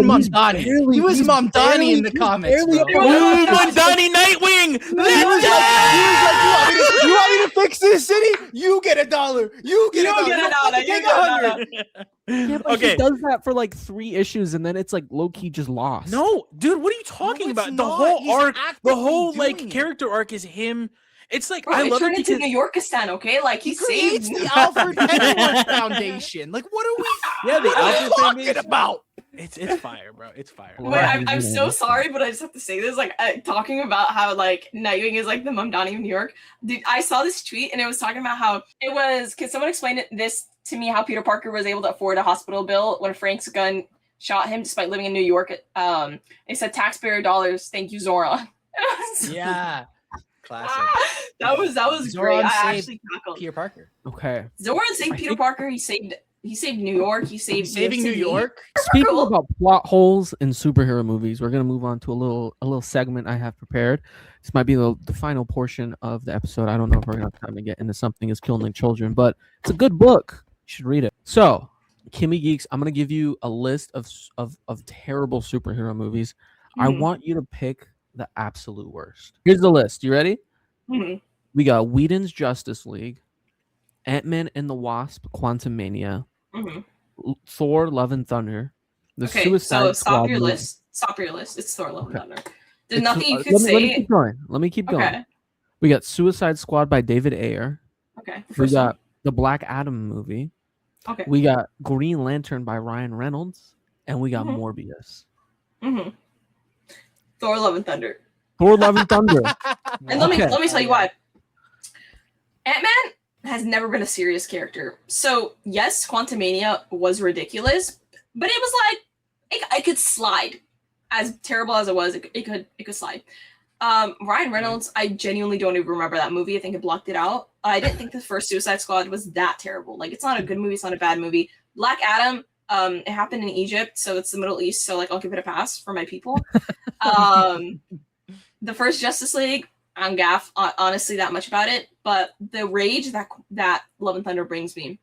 Mamdani. He was Mamdani in the comics. Bro. Mamdani Nightwing. You want me to fix this city? You get $1. You get $1. Take $100. Yeah, but he does that for like 3 issues, and then it's like low key just lost. No, dude, what are you talking about? The whole arc, the whole like character arc is him. It's like, bro, I love it into New Yorkistan, okay? Like, he saved the Alfred Pennyworth Foundation. Like, what are we? Yeah, the Alfred talking about. It's fire, bro. It's fire. Wait, I'm so sorry, but I just have to say this. Like, talking about how like Nightwing is like the Mamdani of New York. Dude, I saw this tweet and it was talking about how it was. Can someone explain this to me? How Peter Parker was able to afford a hospital bill when Frank's gun shot him, despite living in New York. They said taxpayer dollars. Thank you, Zoran. Yeah. Classic. That was Zoran great. I saved actually tackled Peter Parker. Okay. Zoran saved Peter Parker. He saved New York. He saved saving New York. Speaking about plot holes in superhero movies, we're gonna move on to a little segment I have prepared. This might be the final portion of the episode. I don't know if we're gonna have time to get into Something Is Killing Children, but it's a good book. You should read it. So, Kimmy Geeks, I'm gonna give you a list of terrible superhero movies. I want you to pick the absolute worst. Here's the list. You ready? We got Whedon's Justice League, Ant-Man and the Wasp: Quantumania, Thor: Love and Thunder, the Suicide Squad. Stop your list. Stop your list. It's Thor: Love and Thunder. There's nothing you can say. Let me keep going. We got Suicide Squad by David Ayer. Okay. We got the Black Adam movie. Okay. We got Green Lantern by Ryan Reynolds, and we got Morbius. Thor: Love and Thunder. Thor: Love and Thunder. And let me tell you why. Ant-Man has never been a serious character. So yes, Quantumania was ridiculous, but it was like it could slide. As terrible as it was, it could slide. Ryan Reynolds, I genuinely don't even remember that movie. I think it blocked it out. I didn't think the first Suicide Squad was that terrible. Like, it's not a good movie, it's not a bad movie. Black Adam, it happened in Egypt, so it's the Middle East, so like I'll give it a pass for my people. The first Justice League, I'm gaff honestly that much about it, but the rage that Love and Thunder brings me,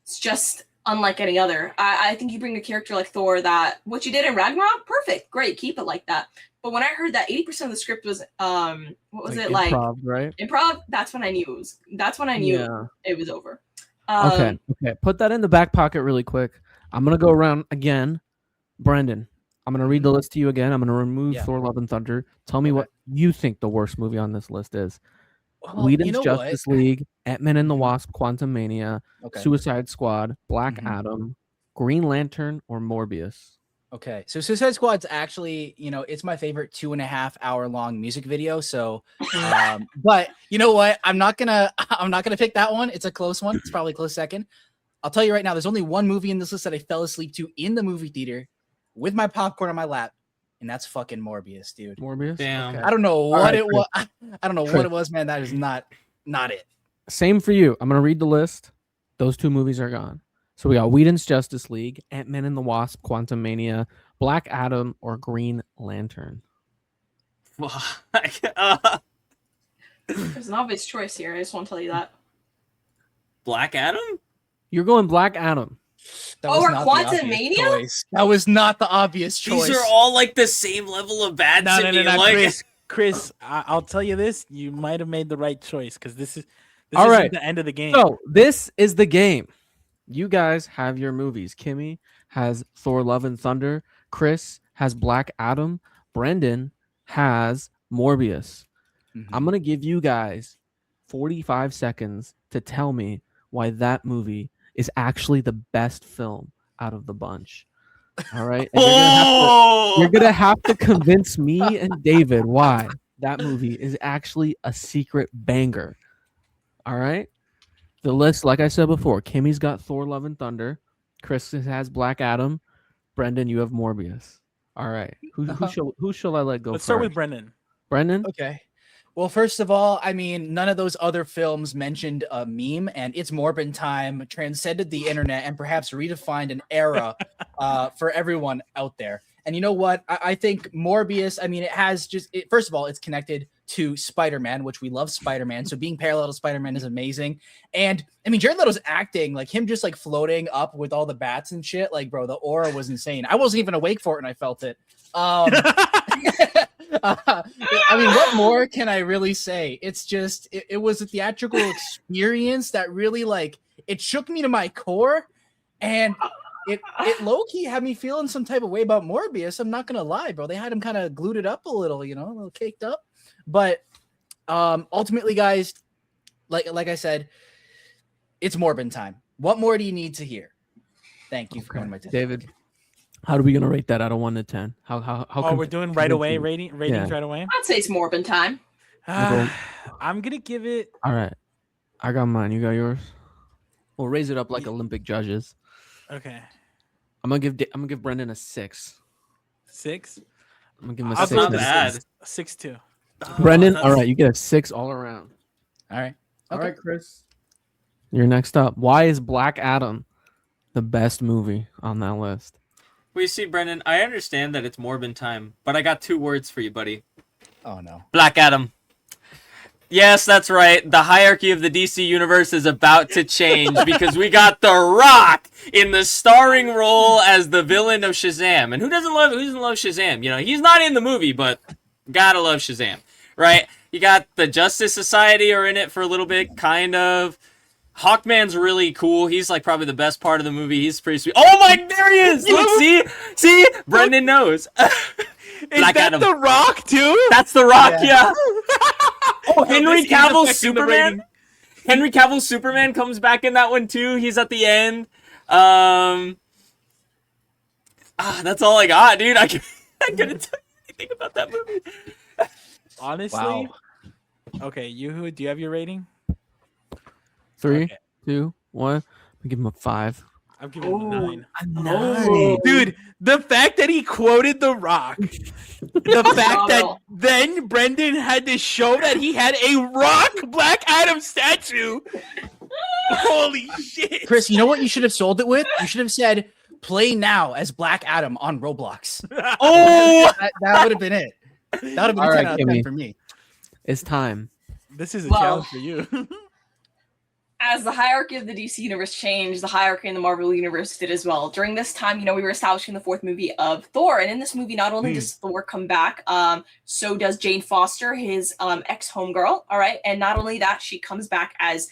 it's just unlike any other. I think you bring a character like Thor, that what you did in Ragnarok, perfect, great, keep it like that. But when I heard that 80% of the script was what was it like improv, right? Improv, that's when I knew it was over. Okay. Put that in the back pocket really quick. I'm gonna go around again. Brendan, I'm gonna read the list to you again. I'm gonna remove Thor: Love and Thunder. Tell me what you think the worst movie on this list is. Whedon's Justice League, Ant-Man and the Wasp: Quantumania, Suicide Squad, Black Adam, Green Lantern, or Morbius. Okay, so Suicide Squad's actually, it's my favorite 2.5 hour long music video. So, but you know what? I'm not gonna pick that one. It's a close one. It's probably a close second. I'll tell you right now. There's only one movie in this list that I fell asleep to in the movie theater with my popcorn on my lap, and that's fucking Morbius, dude. Morbius. Damn. Okay. I don't know what it was. I don't know what it was, man. That is not it. Same for you. I'm gonna read the list. Those two movies are gone. So we got Whedon's Justice League, Ant-Man and the Wasp: Quantumania, Black Adam, or Green Lantern. There's an obvious choice here. I just want to tell you that. Black Adam? You're going Black Adam. Or Quantumania? That was not the obvious choice. These are all like the same level of bad to me. Like... Chris, I'll tell you this. You might have made the right choice because this is the end of the game. So this is the game. You guys have your movies. Kimmy has Thor: Love and Thunder. Chris has Black Adam. Brendan has Morbius. Mhm. I'm going to give you guys 45 seconds to tell me why that movie is actually the best film out of the bunch. All right? And you're going to have to convince me and David why that movie is actually a secret banger. All right? The list, like I said before, Kimmy's got Thor: Love and Thunder. Chris has Black Adam. Brendan, you have Morbius. All right. Who shall I let go Let's first? start with Brendan. Brendan? Okay. Well, first of all, I mean, none of those other films mentioned a meme, and It's Morbin Time transcended the internet and perhaps redefined an era for everyone out there. And you know what? I think Morbius, I mean, it has first of all, it's connected to Spider-Man, which we love Spider-Man. So being parallel to Spider-Man is amazing. And I mean, Jared Leto's acting, like him just like floating up with all the bats and shit. Like, bro, the aura was insane. I wasn't even awake for it and I felt it. I mean, what more can I really say? It's just, it was a theatrical experience that really like, it shook me to my core, and it low-key had me feeling some type of way about Morbius. I'm not gonna lie, bro. They had him kind of glued it up a little, you know, a little caked up. But ultimately, guys, like I said, it's Morbin time. What more do you need to hear? Thank you for coming, my David. How are we gonna rate that out of 1 to 10? How Oh, we're doing right away ratings right away. I'd say it's Morbin time. I'm gonna give it. All right, I got mine. You got yours. We'll raise it up like Olympic judges. Okay. I'm gonna give Brendan a 6. 6. I'm gonna give him a That's 6. not bad. 6-2. Brendan, that's- all right, you get a 6 all around. All right. All Okay. right, Chris. You're next up. Why is Black Adam the best movie on that list? Well, you see, Brendan, I understand that it's Morbin time, but I got 2 words for you, buddy. Oh no. Black Adam. Yes, that's right. The hierarchy of the DC universe is about to change because we got The Rock in the starring role as the villain of Shazam. And who doesn't love Shazam? You know, he's not in the movie, but gotta love Shazam, right? You got the Justice Society are in it for a little bit, kind of. Hawkman's really cool. He's like probably the best part of the movie. He's pretty sweet. Oh my, there he is! Look, see, Brendan knows. Is that Adam. The Rock too? That's The Rock, yeah. Oh, Henry this is Cavill's affecting the Superman. rating. Henry Cavill's Superman comes back in that one too. He's at the end. That's all I got, dude. I couldn't tell you anything about that movie. Honestly. Wow. Okay, Yoo-hoo, do you have your rating? 3, Okay. 2, 1. I give him a 5. I'm giving him a 9. Nice. Dude, the fact that he quoted The Rock, the fact that then Brendan had to show that he had a Rock Black Adam statue. Holy shit. Chris, you know what you should have sold it with? You should have said, "Play now as Black Adam on Roblox." Oh, That would have been it. That would have been All a 10 right, out of 10 Kimmy. for me. It's time. This is a Well- challenge for you. As the hierarchy of the DC universe changed, the hierarchy in the Marvel universe did as well. During this time, you know, we were establishing the 4th movie of Thor, and in this movie, not only does Thor come back, so does Jane Foster, his ex-homegirl, all right? And not only that, she comes back as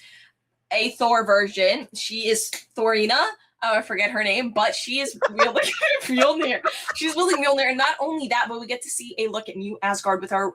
a Thor version. She is Thorina. I forget her name, but she is Mjolnir. She's wielding Mjolnir, and not only that, but we get to see a look at New Asgard with our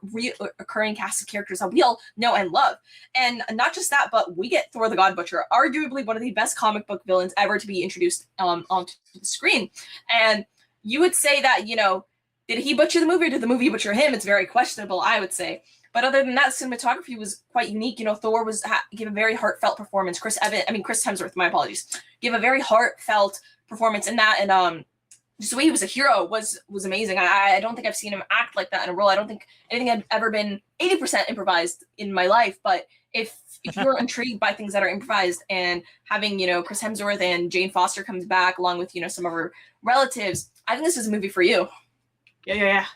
recurring cast of characters that we all know and love. And not just that, but we get Thor the God Butcher, arguably one of the best comic book villains ever to be introduced onto the screen. And you would say that, you know, did he butcher the movie or did the movie butcher him? It's very questionable, I would say. But other than that, cinematography was quite unique. You know, Thor gave a very heartfelt performance. Chris Hemsworth, my apologies, gave a very heartfelt performance in that, and just the way he was a hero was amazing. I don't think I've seen him act like that in a role. I don't think anything had ever been 80% improvised in my life. But if you're intrigued by things that are improvised, and having, you know, Chris Hemsworth and Jane Foster comes back along with, you know, some of her relatives, I think this is a movie for you. Yeah.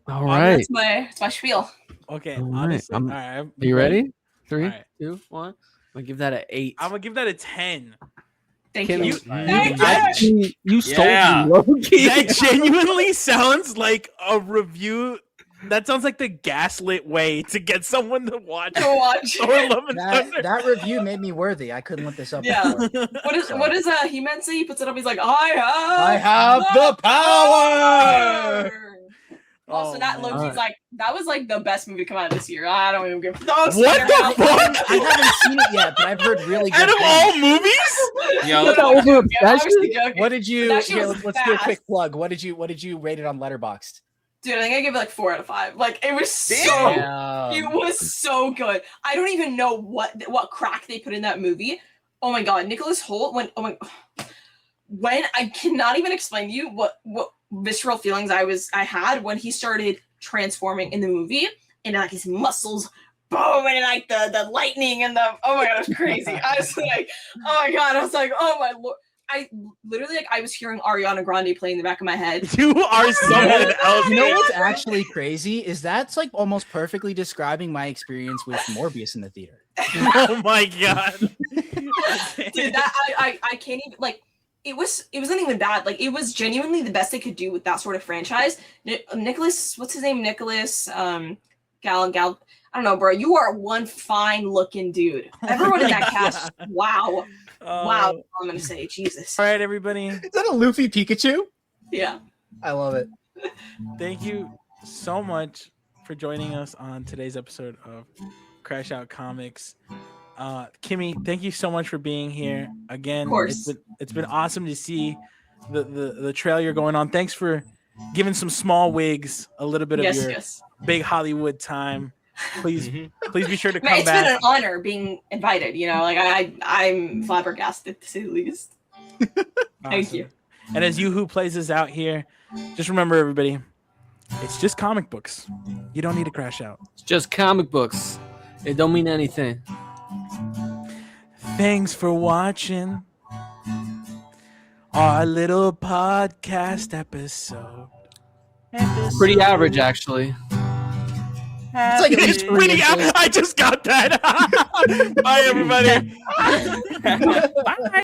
All right. It's my spiel. Okay, All right, honestly. I'm- All right, Are you ready? 3, All right. 2, 1. I'm gonna give that an 8. I'm gonna give that a 10. Thank Kim, you. you stole Yeah. me, low-key. That genuinely sounds like a review. That sounds like the gaslit way to get someone to watch Go watch. Thor: Love and Thunder. That review made me worthy. I couldn't let this up. Yeah. before. What is he meant to say? He puts it up. He's like, I I have the power. Also, Oh, that man. Loki's like, that was like the best movie to come out this year. I don't even give. What the fuck? I haven't seen it yet, but I've heard really good Out of things. all movies? Yo, Look how over-obsessed. What did you? That shit Here, was let's do a fast. quick plug. What did you rate it on Letterboxd? Dude, I think I gave it like 4 out of 5. Like it was so. It was so good. I don't even know what crack they put in that movie. Oh my god, Nicholas Hoult when I cannot even explain to you what visceral feelings I had when he started transforming in the movie and like his muscles boom and like the lightning and the oh my god, it was crazy. I was like, oh my god, I was like, oh my lord. I literally I was hearing Ariana Grande play in the back of my head. You are someone else. You know what's actually crazy is that's like almost perfectly describing my experience with Morbius in the theater. Oh my god. Dude, that I can't even like it wasn't even bad. Like it was genuinely the best they could do with that sort of franchise. Nicholas, what's his name? Nicholas Gal. I don't know, bro. You are one fine looking dude. Everyone in that cast, wow. Wow, that's all I'm gonna say. Jesus. All right, everybody. Is that a Luffy Pikachu? Yeah. I love it. Thank you so much for joining us on today's episode of Crashout Comics. Kimmy, thank you so much for being here again. Of course. It's been awesome to see the trail you're going on. Thanks for giving some small wigs a little bit of your big Hollywood time. Please be sure to come It's back. been an honor being invited. You know, like I'm flabbergasted to say the least. Thank you. And as you who plays this out here, just remember, everybody, it's just comic books. You don't need to crash out. It's just comic books. It don't mean anything. Thanks for watching our little podcast episode. Pretty average, actually. It's like at least Pretty I just got that. Bye, everybody. Bye.